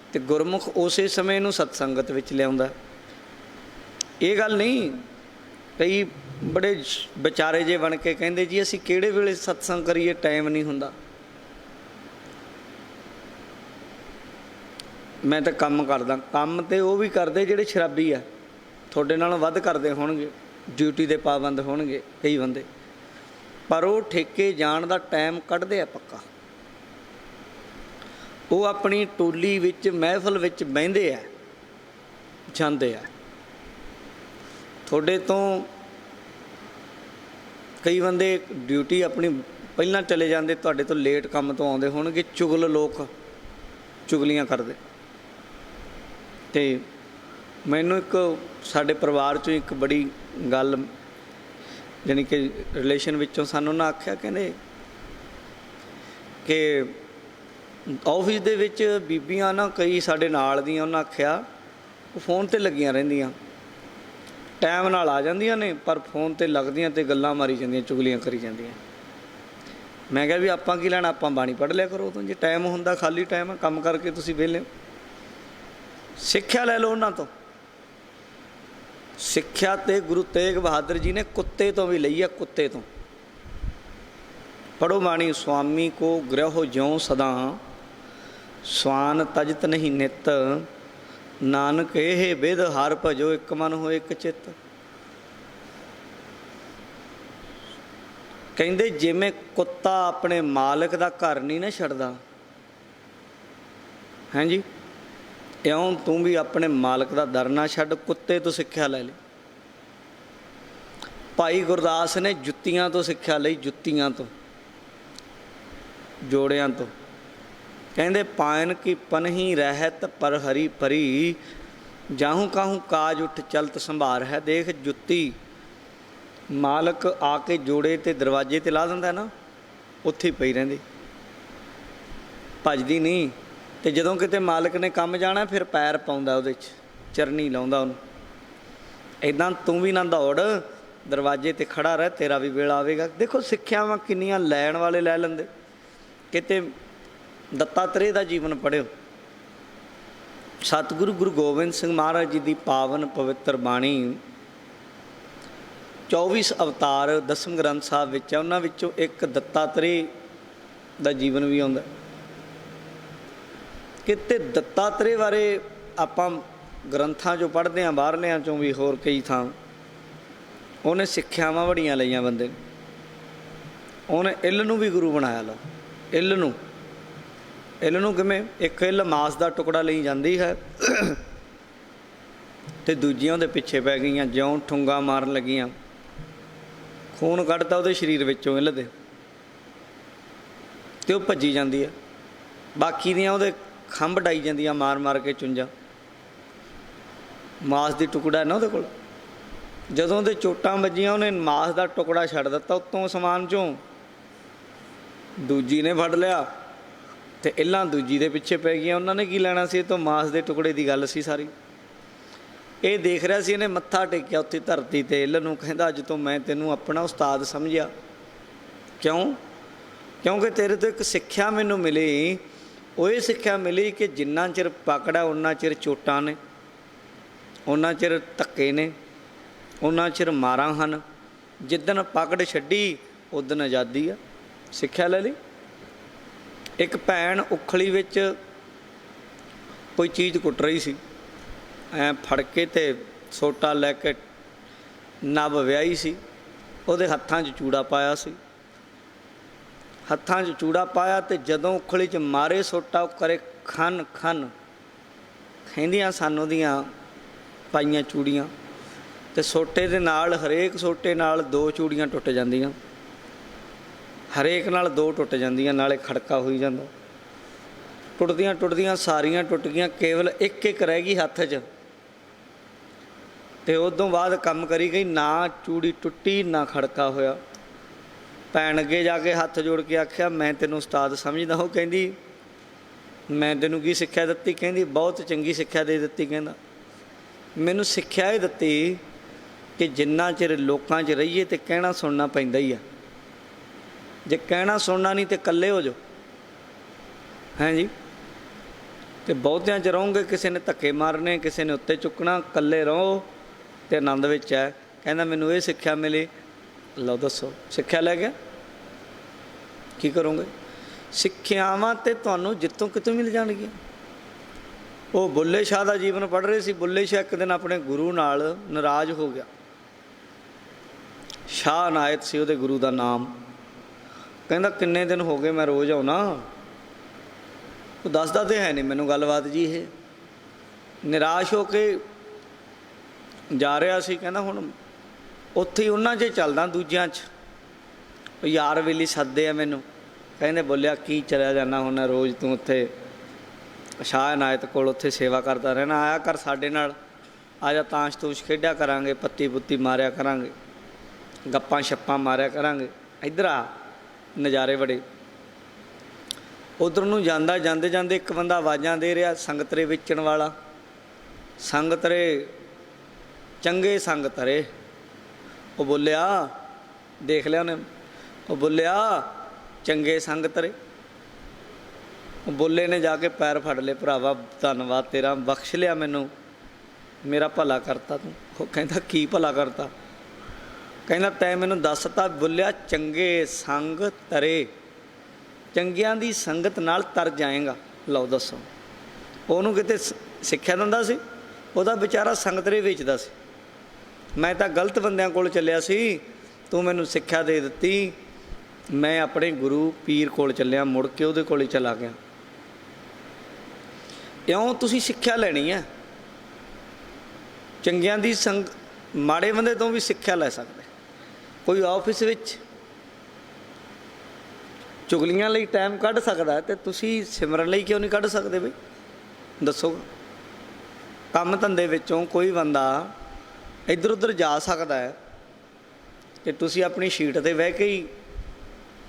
ਅਤੇ ਗੁਰਮੁਖ ਉਸੇ ਸਮੇਂ ਨੂੰ ਸਤ ਸੰਗਤ ਵਿੱਚ ਲਿਆਉਂਦਾ। ਇਹ ਗੱਲ ਨਹੀਂ, ਕਈ ਬੜੇ ਵਿਚਾਰੇ ਜੇ ਬਣ ਕੇ ਕਹਿੰਦੇ ਜੀ ਅਸੀਂ ਕਿਹੜੇ ਵੇਲੇ ਸਤਸੰਗ ਕਰੀਏ, ਟਾਈਮ ਨਹੀਂ ਹੁੰਦਾ। ਮੈਂ ਤਾਂ ਕੰਮ ਕਰਦਾ। ਕੰਮ ਤਾਂ ਉਹ ਵੀ ਕਰਦੇ ਜਿਹੜੇ ਸ਼ਰਾਬੀ ਆ, ਤੁਹਾਡੇ ਨਾਲੋਂ ਵੱਧ ਕਰਦੇ ਹੋਣਗੇ, ਡਿਊਟੀ ਦੇ ਪਾਬੰਦ ਹੋਣਗੇ ਕਈ ਬੰਦੇ, ਪਰ ਉਹ ਠੇਕੇ ਜਾਣ ਦਾ ਟਾਈਮ ਕੱਢਦੇ ਆ ਪੱਕਾ। ਉਹ ਆਪਣੀ ਟੋਲੀ ਵਿੱਚ ਮਹਿਫਲ ਵਿੱਚ ਬਹਿੰਦੇ ਆ, ਜਾਂਦੇ ਆ। ਤੁਹਾਡੇ ਤੋਂ ਕਈ ਬੰਦੇ ਡਿਊਟੀ ਆਪਣੀ ਪਹਿਲਾਂ ਚਲੇ ਜਾਂਦੇ, ਤੁਹਾਡੇ ਤੋਂ ਲੇਟ ਕੰਮ ਤੋਂ ਆਉਂਦੇ ਹੋਣਗੇ, ਚੁਗਲ ਲੋਕ ਚੁਗਲੀਆਂ ਕਰਦੇ। ਅਤੇ ਮੈਨੂੰ ਇੱਕ ਸਾਡੇ ਪਰਿਵਾਰ 'ਚੋਂ ਇੱਕ ਬੜੀ ਗੱਲ, ਜਾਣੀ ਕਿ ਰਿਲੇਸ਼ਨ ਵਿੱਚੋਂ ਸਾਨੂੰ ਉਹਨਾਂ ਆਖਿਆ, ਕਹਿੰਦੇ ਕਿ ਆਫਿਸ ਦੇ ਵਿੱਚ ਬੀਬੀਆਂ ਨਾ ਕਈ ਸਾਡੇ ਨਾਲ ਦੀਆਂ, ਉਹਨਾਂ ਆਖਿਆ ਉਹ ਫੋਨ 'ਤੇ ਲੱਗੀਆਂ ਰਹਿੰਦੀਆਂ, ਟਾਈਮ ਨਾਲ ਆ ਜਾਂਦੀਆਂ ਨੇ ਪਰ ਫੋਨ 'ਤੇ ਲੱਗਦੀਆਂ ਅਤੇ ਗੱਲਾਂ ਮਾਰੀ ਜਾਂਦੀਆਂ, ਚੁਗਲੀਆਂ ਕਰੀ ਜਾਂਦੀਆਂ। ਮੈਂ ਕਿਹਾ ਵੀ ਆਪਾਂ ਕੀ ਲੈਣਾ, ਆਪਾਂ ਬਾਣੀ ਪੜ੍ਹ ਲਿਆ ਕਰੋ ਉਦੋਂ, ਜੇ ਟਾਈਮ ਹੁੰਦਾ, ਖਾਲੀ ਟਾਈਮ ਹੈ, ਕੰਮ ਕਰਕੇ ਤੁਸੀਂ ਵਿਹਲੇ ਹੋ। ਸਿੱਖਿਆ ਲੈ ਲਓ ਉਹਨਾਂ ਤੋਂ। ਸਿੱਖਿਆ ਤੇ ਗੁਰੂ ਤੇਗ ਬਹਾਦਰ ਜੀ ਨੇ ਕੁੱਤੇ ਤੋਂ ਵੀ ਲਈ ਹੈ, ਕੁੱਤੇ ਤੋਂ। ਪੜ੍ਹੋ ਬਾਣੀ, ਸੁਆਮੀ ਕੋ ਗ੍ਰਹਿ ਜਿਉ ਸਦਾ, ਸਵਾਨ ਤਜਤ ਨਹੀਂ ਨਿਤ, ਨਾਨਕ ਇਹ ਬਿਧ ਹਰ ਭਜੋ, ਇੱਕ ਮਨ ਹੋਏ ਇੱਕ ਚਿੱਤ। ਕਹਿੰਦੇ ਜਿਵੇਂ ਕੁੱਤਾ ਆਪਣੇ ਮਾਲਕ ਦਾ ਘਰ ਨਹੀਂ ਨਾ ਛੱਡਦਾ, ਹਾਂਜੀ, ਇਉਂ ਤੂੰ ਵੀ ਆਪਣੇ ਮਾਲਕ ਦਾ ਦਰ ਨਾ ਛੱਡ, ਕੁੱਤੇ ਤੋਂ ਸਿੱਖਿਆ ਲੈ ਲਈ। ਭਾਈ ਗੁਰਦਾਸ ਨੇ ਜੁੱਤੀਆਂ ਤੋਂ ਸਿੱਖਿਆ ਲਈ, ਜੁੱਤੀਆਂ ਤੋਂ, ਜੋੜਿਆਂ ਤੋਂ। ਕਹਿੰਦੇ ਪਾਇਨ ਕੀ ਪਨਹੀ ਰਹਿਤ ਪਰ ਹਰੀ ਭਰੀ, ਜਾਹੂ ਕਾਹੂ ਕਾਜ ਉੱਠ ਚਲਤ ਸੰਭਾਰ ਹੈ। ਦੇਖ ਜੁੱਤੀ ਮਾਲਕ ਆ ਕੇ ਜੋੜੇ ਤੇ ਦਰਵਾਜ਼ੇ 'ਤੇ ਲਾ ਦਿੰਦਾ ਨਾ, ਉੱਥੇ ਹੀ ਪਈ ਰਹਿੰਦੀ, ਭੱਜਦੀ ਨਹੀਂ। ਅਤੇ ਜਦੋਂ ਕਿਤੇ ਮਾਲਕ ਨੇ ਕੰਮ ਜਾਣਾ, ਫਿਰ ਪੈਰ ਪਾਉਂਦਾ ਉਹਦੇ 'ਚ, ਚਰਨੀ ਲਾਉਂਦਾ ਉਹਨੂੰ। ਇੱਦਾਂ ਤੂੰ ਵੀ ਨਾ ਦੌੜ, ਦਰਵਾਜ਼ੇ 'ਤੇ ਖੜ੍ਹਾ ਰਹਿ, ਤੇਰਾ ਵੀ ਵੇਲਾ ਆਵੇਗਾ। ਦੇਖੋ ਸਿੱਖਿਆਵਾਂ ਕਿੰਨੀਆਂ ਲੈਣ ਵਾਲੇ ਲੈ ਲੈਂਦੇ। ਕਿਤੇ ਦੱਤਾਤਰੇయ ਦਾ ਜੀਵਨ ਪੜ੍ਹਿਓ, ਸਤਿਗੁਰੂ ਗੁਰੂ ਗੋਬਿੰਦ ਸਿੰਘ ਮਹਾਰਾਜ ਜੀ ਦੀ ਪਾਵਨ ਪਵਿੱਤਰ ਬਾਣੀ, 24 ਅਵਤਾਰ ਦਸਮ ਗ੍ਰੰਥ ਸਾਹਿਬ ਵਿੱਚ ਹੈ, ਉਹਨਾਂ ਵਿੱਚੋਂ ਇੱਕ ਦੱਤਾਤਰੇయ ਦਾ ਜੀਵਨ ਵੀ ਆਉਂਦਾ। ਕਿਤੇ ਦੱਤਾਤਰੇయ ਬਾਰੇ ਆਪਾਂ ਗ੍ਰੰਥਾਂ 'ਚੋਂ ਪੜ੍ਹਦੇ ਹਾਂ, ਬਾਹਰਲਿਆਂ 'ਚੋਂ ਵੀ, ਹੋਰ ਕਈ ਥਾਂ। ਉਹਨੇ ਸਿੱਖਿਆਵਾਂ ਬੜੀਆਂ ਲਈਆਂ ਬੰਦੇ ਨੇ। ਉਹਨੇ ਇੱਲ ਨੂੰ ਵੀ ਗੁਰੂ ਬਣਾਇਆ। ਲਓ ਇੱਲ ਨੂੰ, ਇੱਲ ਨੂੰ ਕਿਵੇਂ? ਇੱਕ ਇੱਲ ਮਾਸ ਦਾ ਟੁਕੜਾ ਲਈ ਜਾਂਦੀ ਹੈ ਅਤੇ ਦੂਜੀਆਂ ਉਹਦੇ ਪਿੱਛੇ ਪੈ ਗਈਆਂ, ਜਿਉਂ ਠੁੰਗਾ ਮਾਰਨ ਲੱਗੀਆਂ, ਖੂਨ ਕੱਢਤਾ ਉਹਦੇ ਸਰੀਰ ਵਿੱਚੋਂ ਇੱਲ ਦੇ, ਅਤੇ ਉਹ ਭੱਜੀ ਜਾਂਦੀ ਹੈ। ਬਾਕੀ ਦੀਆਂ ਉਹਦੇ ਖੰਭ ਡਾਈ ਜਾਂਦੀਆਂ, ਮਾਰ ਮਾਰ ਕੇ ਚੁੰਝਾਂ। ਮਾਸ ਦੀ ਟੁਕੜਾ ਨਾ ਉਹਦੇ ਕੋਲ। ਜਦੋਂ ਉਹਦੇ ਚੋਟਾਂ ਵੱਜੀਆਂ, ਉਹਨੇ ਮਾਸ ਦਾ ਟੁਕੜਾ ਛੱਡ ਦਿੱਤਾ ਉੱਤੋਂ ਅਸਮਾਨ 'ਚੋਂ, ਦੂਜੀ ਨੇ ਫੜ ਲਿਆ ਅਤੇ ਇੱਲਾਂ ਦੂਜੀ ਦੇ ਪਿੱਛੇ ਪੈ ਗਈਆਂ। ਉਹਨਾਂ ਨੇ ਕੀ ਲੈਣਾ ਸੀ ਇਹ ਤੋਂ? ਮਾਸ ਦੇ ਟੁਕੜੇ ਦੀ ਗੱਲ ਸੀ ਸਾਰੀ। ਇਹ ਦੇਖ ਰਿਹਾ ਸੀ, ਇਹਨੇ ਮੱਥਾ ਟੇਕਿਆ ਉੱਥੇ ਧਰਤੀ 'ਤੇ ਇੱਲ ਨੂੰ। ਕਹਿੰਦਾ ਅੱਜ ਤੋਂ ਮੈਂ ਤੈਨੂੰ ਆਪਣਾ ਉਸਤਾਦ ਸਮਝਿਆ। ਕਿਉਂ? ਕਿਉਂਕਿ ਤੇਰੇ ਤੋਂ ਇੱਕ ਸਿੱਖਿਆ ਮੈਨੂੰ ਮਿਲੀ। ਉਹ ਇਹ ਸਿੱਖਿਆ ਮਿਲੀ ਕਿ ਜਿੰਨਾ ਚਿਰ ਪਕੜਾ ਉਨਾ ਚਿਰ ਚੋਟਾਂ ਨੇ, ਉਨਾ ਚਿਰ ਧੱਕੇ ਨੇ, ਉਨਾ ਚਿਰ ਮਾਰਾਂ ਹਨ। ਜਿੱਦਣ ਪਕੜ ਛੱਡੀ ਉਦਣ ਆਜ਼ਾਦੀ ਆ। ਸਿੱਖਿਆ ਲੈ ਲਈ। ਇੱਕ ਭੈਣ ਉਖਲੀ ਵਿੱਚ ਕੋਈ ਚੀਜ਼ ਕੁੱਟ ਰਹੀ ਸੀ, ਐਂ ਫੜ ਕੇ ਅਤੇ ਸੋਟਾ ਲੈ ਕੇ ਨਵ ਵਿਆਹੀ ਸੀ, ਉਹਦੇ ਹੱਥਾਂ 'ਚ ਚੂੜਾ ਪਾਇਆ ਸੀ। ਹੱਥਾਂ 'ਚ ਚੂੜਾ ਪਾਇਆ ਤੇ ਜਦੋਂ ਉਖਲੀ 'ਚ ਮਾਰੇ ਸੋਟਾ, ਉਹ ਕਰੇ ਖਨ ਖਨ, ਖਹਿੰਦੀਆਂ ਸਨ ਉਹਦੀਆਂ ਪਾਈਆਂ ਚੂੜੀਆਂ। ਤੇ ਸੋਟੇ ਦੇ ਨਾਲ, ਹਰੇਕ ਸੋਟੇ ਨਾਲ 2 ਚੂੜੀਆਂ ਟੁੱਟ ਜਾਂਦੀਆਂ, ਹਰੇਕ ਨਾਲ 2 ਟੁੱਟ ਜਾਂਦੀਆਂ, ਨਾਲੇ ਖੜਕਾ ਹੋਈ ਜਾਂਦਾ। ਟੁੱਟਦੀਆਂ ਟੁੱਟਦੀਆਂ ਸਾਰੀਆਂ ਟੁੱਟ ਗਈਆਂ, ਕੇਵਲ ਇੱਕ ਇੱਕ ਰਹਿ ਗਈ ਹੱਥ 'ਚ। ਤੇ ਉਦੋਂ ਬਾਅਦ ਕੰਮ ਕਰੀ ਗਈ, ਨਾ ਚੂੜੀ ਟੁੱਟੀ ਨਾ ਖੜਕਾ ਹੋਇਆ। ਭੈਣ ਅੱਗੇ ਜਾ ਕੇ ਹੱਥ ਜੋੜ ਕੇ ਆਖਿਆ, ਮੈਂ ਤੈਨੂੰ ਉਸਤਾਦ ਸਮਝਦਾ। ਉਹ ਕਹਿੰਦੀ, ਮੈਂ ਤੈਨੂੰ ਕੀ ਸਿੱਖਿਆ ਦਿੱਤੀ? ਕਹਿੰਦੀ, ਬਹੁਤ ਚੰਗੀ ਸਿੱਖਿਆ ਦੇ ਦਿੱਤੀ। ਕਹਿੰਦਾ, ਮੈਨੂੰ ਸਿੱਖਿਆ ਇਹ ਦਿੱਤੀ ਕਿ ਜਿੰਨਾ ਚਿਰ ਲੋਕਾਂ 'ਚ ਰਹੀਏ ਤੇ ਕਹਿਣਾ ਸੁਣਨਾ ਪੈਂਦਾ ਹੀ ਆ। ਜੇ ਕਹਿਣਾ ਸੁਣਨਾ ਨਹੀਂ ਤੇ ਇਕੱਲੇ ਹੋ ਜਾਓ, ਹੈਂ ਜੀ। ਤੇ ਬਹੁਤਿਆਂ 'ਚ ਰਹੋਗੇ, ਕਿਸੇ ਨੇ ਧੱਕੇ ਮਾਰਨੇ, ਕਿਸੇ ਨੇ ਉੱਤੇ ਚੁੱਕਣਾ, ਇਕੱਲੇ ਰਹੋ ਤੇ ਆਨੰਦ ਵਿੱਚ ਹੈ। ਕਹਿੰਦਾ, ਮੈਨੂੰ ਇਹ ਸਿੱਖਿਆ ਮਿਲੀ। ਲਓ ਦੱਸੋ, ਸਿੱਖਿਆ ਲੈ ਗਿਆ, ਕੀ ਕਰੋਗੇ? ਸਿੱਖਿਆਵਾਂ ਤੇ ਤੁਹਾਨੂੰ ਜਿੱਥੋਂ ਕਿਤੋਂ ਮਿਲ ਜਾਣਗੀਆਂ। ਉਹ ਬੁੱਲੇ ਸ਼ਾਹ ਦਾ ਜੀਵਨ ਪੜ੍ਹ ਰਹੇ ਸੀ। ਬੁੱਲੇ ਸ਼ਾਹ ਇੱਕ ਦਿਨ ਆਪਣੇ ਗੁਰੂ ਨਾਲ ਨਾਰਾਜ਼ ਹੋ ਗਿਆ। ਸ਼ਾਹ ਅਨਾਇਤ ਸੀ ਉਹਦੇ ਗੁਰੂ ਦਾ ਨਾਮ। ਕਹਿੰਦਾ, ਕਿੰਨੇ ਦਿਨ ਹੋ ਗਏ ਮੈਂ ਰੋਜ਼ ਆਉਣਾ। ਉਹ ਦੱਸਦਾ ਤੇ ਹੈ ਨਹੀਂ ਮੈਨੂੰ ਗੱਲਬਾਤ ਜੀ। ਇਹ ਨਿਰਾਸ਼ ਹੋ ਕੇ ਜਾ ਰਿਹਾ ਸੀ। ਕਹਿੰਦਾ, ਹੁਣ ਉੱਥੇ ਹੀ ਉਹਨਾਂ 'ਚ ਚੱਲਦਾ, ਦੂਜਿਆਂ 'ਚ। ਉਹ ਯਾਰ ਵੇਲੀ ਸੱਦਦੇ ਆ ਮੈਨੂੰ। ਕਹਿੰਦੇ, ਬੋਲਿਆ, ਕੀ ਚਲਿਆ ਜਾਂਦਾ ਹੁਣ ਰੋਜ਼ ਤੂੰ ਉੱਥੇ ਸ਼ਾਹ ਅਨਾਇਤ ਕੋਲ, ਉੱਥੇ ਸੇਵਾ ਕਰਦਾ ਰਹਿਣਾ। ਆਇਆ ਕਰ ਸਾਡੇ ਨਾਲ, ਆ ਜਾ, ਤਾਸ਼ ਤੂਸ਼ ਖੇਡਿਆ ਕਰਾਂਗੇ, ਪੱਤੀ ਪੁੱਤੀ ਮਾਰਿਆ ਕਰਾਂਗੇ, ਗੱਪਾਂ ਛੱਪਾਂ ਮਾਰਿਆ ਕਰਾਂਗੇ, ਇੱਧਰ ਆ, ਨਜ਼ਾਰੇ ਬੜੇ। ਉੱਧਰ ਨੂੰ ਜਾਂਦਾ, ਜਾਂਦੇ ਜਾਂਦੇ ਇੱਕ ਬੰਦਾ ਆਵਾਜ਼ਾਂ ਦੇ ਰਿਹਾ, ਸੰਗਤਰੇ ਵੇਚਣ ਵਾਲਾ। ਸੰਗਤਰੇ, ਚੰਗੇ ਸੰਗਤਰੇ। ਉਹ ਬੋਲਿਆ, ਦੇਖ ਲਿਆ ਉਹਨੇ, ਉਹ ਬੋਲਿਆ, ਚੰਗੇ ਸੰਗਤਰੇ। ਉਹ ਬੋਲੇ ਨੇ ਜਾ ਕੇ ਪੈਰ ਫੜ ਲਏ, ਭਰਾਵਾ ਧੰਨਵਾਦ ਤੇਰਾ, ਬਖਸ਼ ਲਿਆ ਮੈਨੂੰ, ਮੇਰਾ ਭਲਾ ਕਰਤਾ ਤੂੰ। ਉਹ ਕਹਿੰਦਾ, ਕੀ ਭਲਾ ਕਰਤਾ? ਕਹਿੰਦਾ, ਤੈਂ ਮੈਨੂੰ ਦੱਸਤਾ। ਬੋਲਿਆ, ਚੰਗੇ ਸੰਗ ਤਰੇ, ਚੰਗਿਆਂ ਦੀ ਸੰਗਤ ਨਾਲ ਤਰ ਜਾਏਗਾ। ਲਓ ਦੱਸੋ, ਉਹਨੂੰ ਕਿਤੇ ਸਿੱਖਿਆ ਦਿੰਦਾ ਸੀ? ਉਹਦਾ ਵਿਚਾਰਾ ਸੰਗਤਰੇ ਵੇਚਦਾ ਸੀ। ਮੈਂ ਤਾਂ ਗਲਤ ਬੰਦਿਆਂ ਕੋਲ ਚੱਲਿਆ ਸੀ, ਤੂੰ ਮੈਨੂੰ ਸਿੱਖਿਆ ਦੇ ਦਿੱਤੀ। ਮੈਂ ਆਪਣੇ ਗੁਰੂ ਪੀਰ ਕੋਲ ਚੱਲਿਆ, ਮੁੜ ਕੇ ਉਹਦੇ ਕੋਲ ਹੀ ਚਲਾ ਗਿਆ। ਇਉਂ ਤੁਸੀਂ ਸਿੱਖਿਆ ਲੈਣੀ ਹੈ। ਚੰਗਿਆਂ ਦੀ ਮਾੜੇ ਬੰਦੇ ਤੋਂ ਵੀ ਸਿੱਖਿਆ ਲੈ ਸਕਦੇ। ਕੋਈ ਆਫਿਸ ਵਿੱਚ ਚੁਗਲੀਆਂ ਲਈ ਟਾਈਮ ਕੱਢ ਸਕਦਾ ਤੇ ਤੁਸੀਂ ਸਿਮਰਨ ਲਈ ਕਿਉਂ ਨਹੀਂ ਕੱਢ ਸਕਦੇ ਬਈ? ਦੱਸੋ। ਕੰਮ ਧੰਦੇ ਵਿੱਚੋਂ ਕੋਈ ਬੰਦਾ ਇੱਧਰ ਉੱਧਰ ਜਾ ਸਕਦਾ ਹੈ ਤੇ ਤੁਸੀਂ ਆਪਣੀ ਸ਼ੀਟ 'ਤੇ ਬਹਿ ਕੇ ਹੀ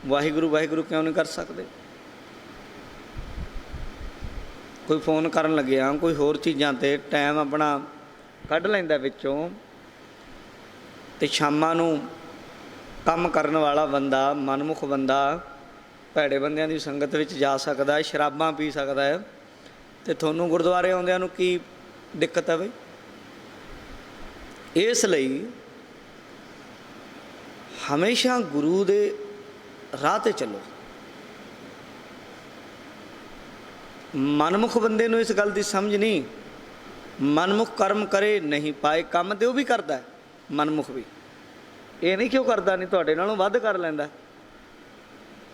ਵਾਹਿਗੁਰੂ ਵਾਹਿਗੁਰੂ ਕਿਉਂ ਨਹੀਂ ਕਰ ਸਕਦੇ? ਕੋਈ ਫੋਨ ਕਰਨ ਲੱਗਿਆ, ਕੋਈ ਹੋਰ ਚੀਜ਼ਾਂ 'ਤੇ ਟਾਈਮ ਆਪਣਾ ਕੱਢ ਲੈਂਦਾ ਵਿੱਚੋਂ, ਅਤੇ ਸ਼ਾਮਾਂ ਨੂੰ ਕੰਮ ਕਰਨ ਵਾਲਾ ਬੰਦਾ, ਮਨਮੁਖ ਬੰਦਾ, ਭੈੜੇ ਬੰਦਿਆਂ ਦੀ ਸੰਗਤ ਵਿੱਚ ਜਾ ਸਕਦਾ ਹੈ, ਸ਼ਰਾਬਾਂ ਪੀ ਸਕਦਾ ਹੈ, ਅਤੇ ਤੁਹਾਨੂੰ ਗੁਰਦੁਆਰੇ ਆਉਂਦਿਆਂ ਨੂੰ ਕੀ ਦਿੱਕਤ ਹੈ ਬਈ? ਇਸ ਲਈ ਹਮੇਸ਼ਾ ਗੁਰੂ ਦੇ ਰਾਹ 'ਤੇ ਚੱਲੋ। ਮਨਮੁਖ ਬੰਦੇ ਨੂੰ ਇਸ ਗੱਲ ਦੀ ਸਮਝ ਨਹੀਂ। ਮਨਮੁਖ ਕਰਮ ਕਰੇ ਨਹੀਂ ਪਾਏ, ਕੰਮ ਤੇ ਉਹ ਵੀ ਕਰਦਾ ਹੈ, ਮਨਮੁਖ ਵੀ। ਇਹ ਨਹੀਂ ਕਿਉਂ ਕਰਦਾ ਨਹੀਂ, ਤੁਹਾਡੇ ਨਾਲੋਂ ਵੱਧ ਕਰ ਲੈਂਦਾ।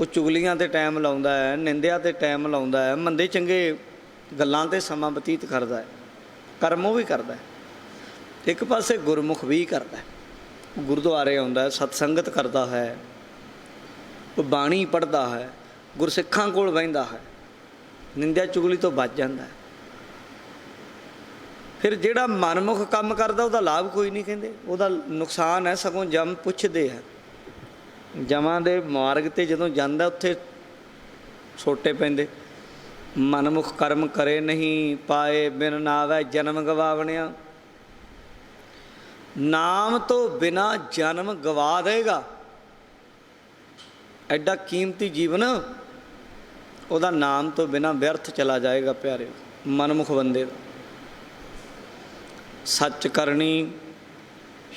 ਉਹ ਚੁਗਲੀਆਂ 'ਤੇ ਟਾਈਮ ਲਾਉਂਦਾ ਹੈ, ਨਿੰਦਿਆ 'ਤੇ ਟਾਈਮ ਲਾਉਂਦਾ ਹੈ, ਮੰਦੇ ਚੰਗੇ ਗੱਲਾਂ 'ਤੇ ਸਮਾਂ ਬਤੀਤ ਕਰਦਾ ਹੈ, ਕਰਮ ਉਹ ਵੀ ਕਰਦਾ ਹੈ। ਇੱਕ ਪਾਸੇ ਗੁਰਮੁਖ ਵੀ ਕਰਦਾ ਹੈ, ਗੁਰਦੁਆਰੇ ਆਉਂਦਾ, ਸਤਸੰਗਤ ਕਰਦਾ ਹੈ, ਉਹ ਬਾਣੀ ਪੜ੍ਹਦਾ ਹੈ, ਗੁਰਸਿੱਖਾਂ ਕੋਲ ਬਹਿੰਦਾ ਹੈ, ਨਿੰਦਿਆ ਚੁਗਲੀ ਤੋਂ ਬਚ ਜਾਂਦਾ ਹੈ। ਫਿਰ ਜਿਹੜਾ ਮਨਮੁਖ ਕੰਮ ਕਰਦਾ ਉਹਦਾ ਲਾਭ ਕੋਈ ਨਹੀਂ ਕਹਿੰਦੇ, ਉਹਦਾ ਨੁਕਸਾਨ ਹੈ। ਸਗੋਂ ਜਮ ਪੁੱਛਦੇ ਹੈ, ਜਮਾਂ ਦੇ ਮਾਰਗ 'ਤੇ ਜਦੋਂ ਜਾਂਦਾ ਉੱਥੇ ਛੋਟੇ ਪੈਂਦੇ। ਮਨਮੁਖ ਕਰਮ ਕਰੇ ਨਹੀਂ ਪਾਏ, ਬਿਨ ਨਾਵੈ ਜਨਮ ਗਵਾਵਣਿਆ। ਨਾਮ ਤੋਂ ਬਿਨਾ ਜਨਮ ਗਵਾ ਦੇਗਾ। ਐਡਾ ਕੀਮਤੀ ਜੀਵਨ ਉਹਦਾ ਨਾਮ ਤੋਂ ਬਿਨਾ ਵਿਅਰਥ ਚਲਾ ਜਾਏਗਾ ਪਿਆਰੇ ਮਨਮੁਖ ਬੰਦੇ ਦਾ। ਸੱਚ ਕਰਨੀ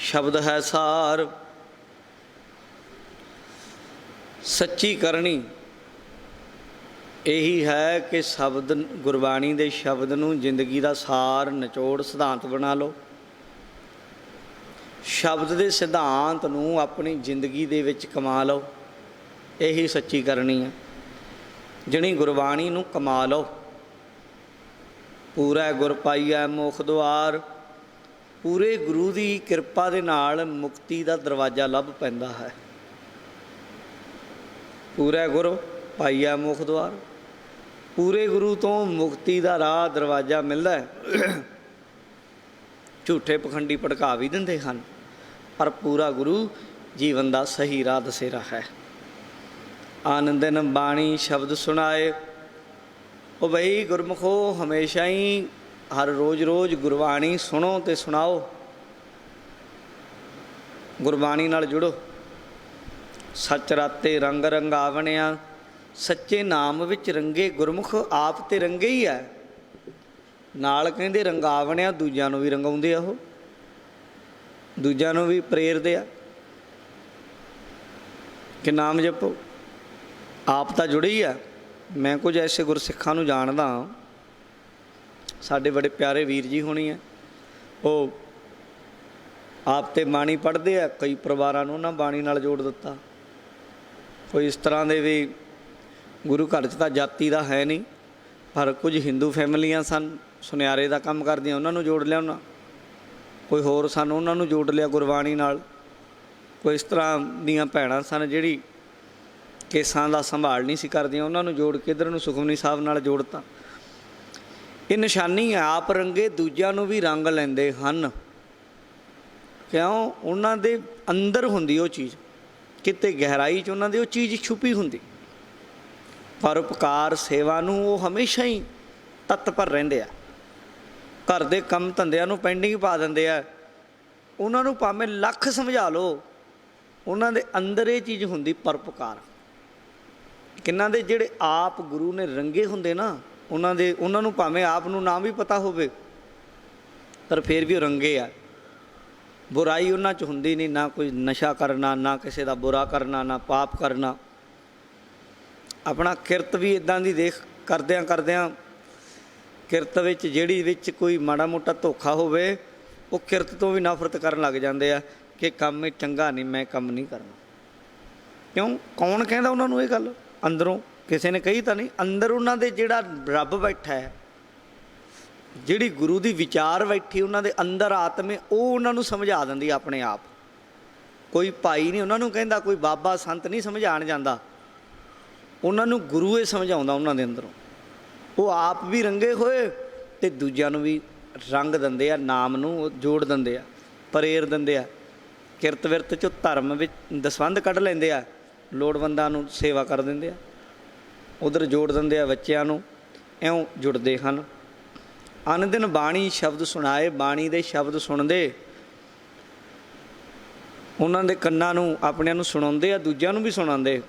ਸ਼ਬਦ ਹੈ ਸਾਰ, ਸੱਚੀ ਕਰਨੀ ਇਹੀ ਹੈ ਕਿ ਸ਼ਬਦ, ਗੁਰਬਾਣੀ ਦੇ ਸ਼ਬਦ ਨੂੰ ਜ਼ਿੰਦਗੀ ਦਾ ਸਾਰ, ਨਿਚੋੜ, ਸਿਧਾਂਤ ਬਣਾ ਲਓ। ਸ਼ਬਦ ਦੇ ਸਿਧਾਂਤ ਨੂੰ ਆਪਣੀ ਜ਼ਿੰਦਗੀ ਦੇ ਵਿੱਚ ਕਮਾ ਲਓ। ਇਹੀ ਸੱਚੀ ਕਰਨੀ ਹੈ। ਜਣੀ ਗੁਰਬਾਣੀ ਨੂੰ ਕਮਾ ਲਓ। ਪੂਰਾ ਗੁਰ ਪਾਈਐ ਮੁਖ ਦੁਆਰ। ਪੂਰੇ ਗੁਰੂ ਦੀ ਕਿਰਪਾ ਦੇ ਨਾਲ ਮੁਕਤੀ ਦਾ ਦਰਵਾਜ਼ਾ ਲੱਭ ਪੈਂਦਾ ਹੈ। ਪੂਰਾ ਗੁਰ ਪਾਈਐ ਮੁਖ ਦੁਆਰ। ਪੂਰੇ ਗੁਰੂ ਤੋਂ ਮੁਕਤੀ ਦਾ ਰਾਹ ਦਰਵਾਜ਼ਾ ਮਿਲਦਾ ਹੈ। ਝੂਠੇ ਪਖੰਡੀ ਭੜਕਾ ਵੀ ਦਿੰਦੇ ਹਨ, ਪਰ ਪੂਰਾ ਗੁਰੂ ਜੀਵਨ ਦਾ ਸਹੀ ਰਾਹ ਦਸੇਰਾ ਹੈ। ਆਨੰਦਨ ਬਾਣੀ ਸ਼ਬਦ ਸੁਣਾਏ। ਉਹ ਬਈ ਗੁਰਮੁਖੋ ਹਮੇਸ਼ਾ ਹੀ ਹਰ ਰੋਜ਼ ਰੋਜ਼ ਗੁਰਬਾਣੀ ਸੁਣੋ ਅਤੇ ਸੁਣਾਓ। ਗੁਰਬਾਣੀ ਨਾਲ ਜੁੜੋ। ਸੱਚ ਰਾਤੇ ਰੰਗ ਰੰਗਾਵਣਿਆ। ਸੱਚੇ ਨਾਮ ਵਿੱਚ ਰੰਗੇ ਗੁਰਮੁਖ ਆਪ ਤੇ ਰੰਗੇ ਹੀ ਹੈ। ਨਾਲ ਕਹਿੰਦੇ ਰੰਗਾਵਣਿਆ, ਦੂਜਿਆਂ ਨੂੰ ਵੀ ਰੰਗਾਉਂਦੇ ਆ। ਉਹ ਦੂਜਿਆਂ ਨੂੰ ਵੀ ਪ੍ਰੇਰਦੇ ਆ ਕਿ ਨਾਮ ਜਪੋ। ਆਪ ਤਾਂ ਜੁੜੇ ਹੀ ਆ। ਮੈਂ ਕੁਝ ਐਸੇ ਗੁਰਸਿੱਖਾਂ ਨੂੰ ਜਾਣਦਾ, ਸਾਡੇ ਬੜੇ ਪਿਆਰੇ ਵੀਰ ਜੀ ਹੋਣੀ ਹੈ, ਉਹ ਆਪ ਤੇ ਬਾਣੀ ਪੜ੍ਹਦੇ ਆ। ਕਈ ਪਰਿਵਾਰਾਂ ਨੂੰ ਉਹਨਾਂ ਬਾਣੀ ਨਾਲ ਜੋੜ ਦਿੱਤਾ। ਕੋਈ ਇਸ ਤਰ੍ਹਾਂ ਦੇ ਵੀ ਗੁਰੂ ਘਰ 'ਚ ਤਾਂ ਜਾਤੀ ਦਾ ਹੈ ਨਹੀਂ, ਪਰ ਕੁਝ ਹਿੰਦੂ ਫੈਮਲੀਆਂ ਸਨ, ਸੁਨਿਆਰੇ ਦਾ ਕੰਮ ਕਰਦੀਆਂ, ਉਹਨਾਂ ਨੂੰ ਜੋੜ ਲਿਆ ਉਹਨਾਂ। ਕੋਈ ਹੋਰ ਸਨ, ਉਹਨਾਂ ਨੂੰ ਜੋੜ ਲਿਆ ਗੁਰਬਾਣੀ ਨਾਲ। ਕੋਈ ਇਸ ਤਰ੍ਹਾਂ ਦੀਆਂ ਭੈਣਾਂ ਸਨ ਜਿਹੜੀ ਕੇਸਾਂ ਦਾ ਸੰਭਾਲ ਨਹੀਂ ਸੀ ਕਰਦੀਆਂ, ਉਹਨਾਂ ਨੂੰ ਜੋੜ ਕੇ ਇੱਧਰ ਨੂੰ ਸੁਖਮਨੀ ਸਾਹਿਬ ਨਾਲ ਜੋੜਤਾ। ਇਹ ਨਿਸ਼ਾਨੀ ਹੈ। ਆਪ ਰੰਗੇ ਦੂਜਿਆਂ ਨੂੰ ਵੀ ਰੰਗ ਲੈਂਦੇ ਹਨ। ਕਿਉਂ? ਉਹਨਾਂ ਦੇ ਅੰਦਰ ਹੁੰਦੀ ਉਹ ਚੀਜ਼, ਕਿਤੇ ਗਹਿਰਾਈ 'ਚ ਉਹਨਾਂ ਦੀ ਉਹ ਚੀਜ਼ ਛੁਪੀ ਹੁੰਦੀ। ਪਰਉਪਕਾਰ ਸੇਵਾ ਨੂੰ ਉਹ ਹਮੇਸ਼ਾ ਹੀ ਤਤਪਰ ਰਹਿੰਦੇ ਆ। ਘਰ ਦੇ ਕੰਮ ਧੰਦਿਆਂ ਨੂੰ ਪੈਂਡਿੰਗ ਪਾ ਦਿੰਦੇ ਆ। ਉਹਨਾਂ ਨੂੰ ਭਾਵੇਂ ਲੱਖ ਸਮਝਾ ਲਓ, ਉਹਨਾਂ ਦੇ ਅੰਦਰ ਇਹ ਚੀਜ਼ ਹੁੰਦੀ ਪਰਉਪਕਾਰ। ਕਿੰਨਾਂ ਦੇ ਜਿਹੜੇ ਆਪ ਗੁਰੂ ਨੇ ਰੰਗੇ ਹੁੰਦੇ ਨਾ, ਉਹਨਾਂ ਨੂੰ ਭਾਵੇਂ ਆਪ ਨੂੰ ਨਾ ਵੀ ਪਤਾ ਹੋਵੇ, ਪਰ ਫਿਰ ਵੀ ਉਹ ਰੰਗੇ ਆ। ਬੁਰਾਈ ਉਹਨਾਂ 'ਚ ਹੁੰਦੀ ਨਹੀਂ। ਨਾ ਕੋਈ ਨਸ਼ਾ ਕਰਨਾ, ਨਾ ਕਿਸੇ ਦਾ ਬੁਰਾ ਕਰਨਾ, ਨਾ ਪਾਪ ਕਰਨਾ। ਆਪਣਾ ਕਿਰਤ ਵੀ ਇੱਦਾਂ ਦੀ ਦੇਖ ਕਰਦਿਆਂ ਕਿਰਤ ਵਿੱਚ ਜਿਹੜੀ ਵਿੱਚ ਕੋਈ ਮਾੜਾ ਮੋਟਾ ਧੋਖਾ ਹੋਵੇ, ਉਹ ਕਿਰਤ ਤੋਂ ਵੀ ਨਫ਼ਰਤ ਕਰਨ ਲੱਗ ਜਾਂਦੇ ਆ ਕਿ ਕੰਮ ਇਹ ਚੰਗਾ ਨਹੀਂ, ਮੈਂ ਕੰਮ ਨਹੀਂ ਕਰਨਾ। ਕਿਉਂ? ਕੌਣ ਕਹਿੰਦਾ ਉਹਨਾਂ ਨੂੰ ਇਹ ਗੱਲ? ਅੰਦਰੋਂ ਕਿਸੇ ਨੇ ਕਹੀ ਤਾਂ ਨਹੀਂ। ਅੰਦਰ ਉਹਨਾਂ ਦੇ ਜਿਹੜਾ ਰੱਬ ਬੈਠਾ ਹੈ, ਜਿਹੜੀ ਗੁਰੂ ਦੀ ਵਿਚਾਰ ਬੈਠੀ ਉਹਨਾਂ ਦੇ ਅੰਦਰ ਆਤਮੇ, ਉਹ ਉਹਨਾਂ ਨੂੰ ਸਮਝਾ ਦਿੰਦੀ ਆਪਣੇ ਆਪ। ਕੋਈ ਭਾਈ ਨਹੀਂ ਉਹਨਾਂ ਨੂੰ ਕਹਿੰਦਾ, ਕੋਈ ਬਾਬਾ ਸੰਤ ਨਹੀਂ ਸਮਝਾਉਣ ਜਾਂਦਾ। ਉਹਨਾਂ ਨੂੰ ਗੁਰੂ ਇਹ ਸਮਝਾਉਂਦਾ ਉਹਨਾਂ ਦੇ ਅੰਦਰੋਂ। ਉਹ ਆਪ ਵੀ ਰੰਗੇ ਹੋਏ ਅਤੇ ਦੂਜਿਆਂ ਨੂੰ ਵੀ ਰੰਗ ਦਿੰਦੇ ਆ, ਨਾਮ ਨੂੰ ਜੋੜ ਦਿੰਦੇ ਆ, ਪ੍ਰੇਰ ਦਿੰਦੇ ਆ। ਕਿਰਤ ਵਿਰਤ 'ਚੋਂ ਧਰਮ ਵਿੱਚ ਦਸਵੰਧ ਕੱਢ ਲੈਂਦੇ ਆ, ਲੋੜਵੰਦਾਂ ਨੂੰ ਸੇਵਾ ਕਰ ਦਿੰਦੇ ਆ, ਉਧਰ ਜੋੜ ਦਿੰਦੇ ਆ ਬੱਚਿਆਂ ਨੂੰ। ਇਉਂ ਜੁੜਦੇ ਹਨ। ਅਨ ਦਿਨ ਬਾਣੀ ਸ਼ਬਦ ਸੁਣਾਏ। ਬਾਣੀ ਦੇ ਸ਼ਬਦ ਸੁਣਦੇ, ਉਹਨਾਂ ਦੇ ਕੰਨਾਂ ਨੂੰ ਆਪਣਿਆਂ ਨੂੰ ਸੁਣਾਉਂਦੇ ਆ, ਦੂਜਿਆਂ ਨੂੰ ਵੀ ਸੁਣਾਉਂਦੇ।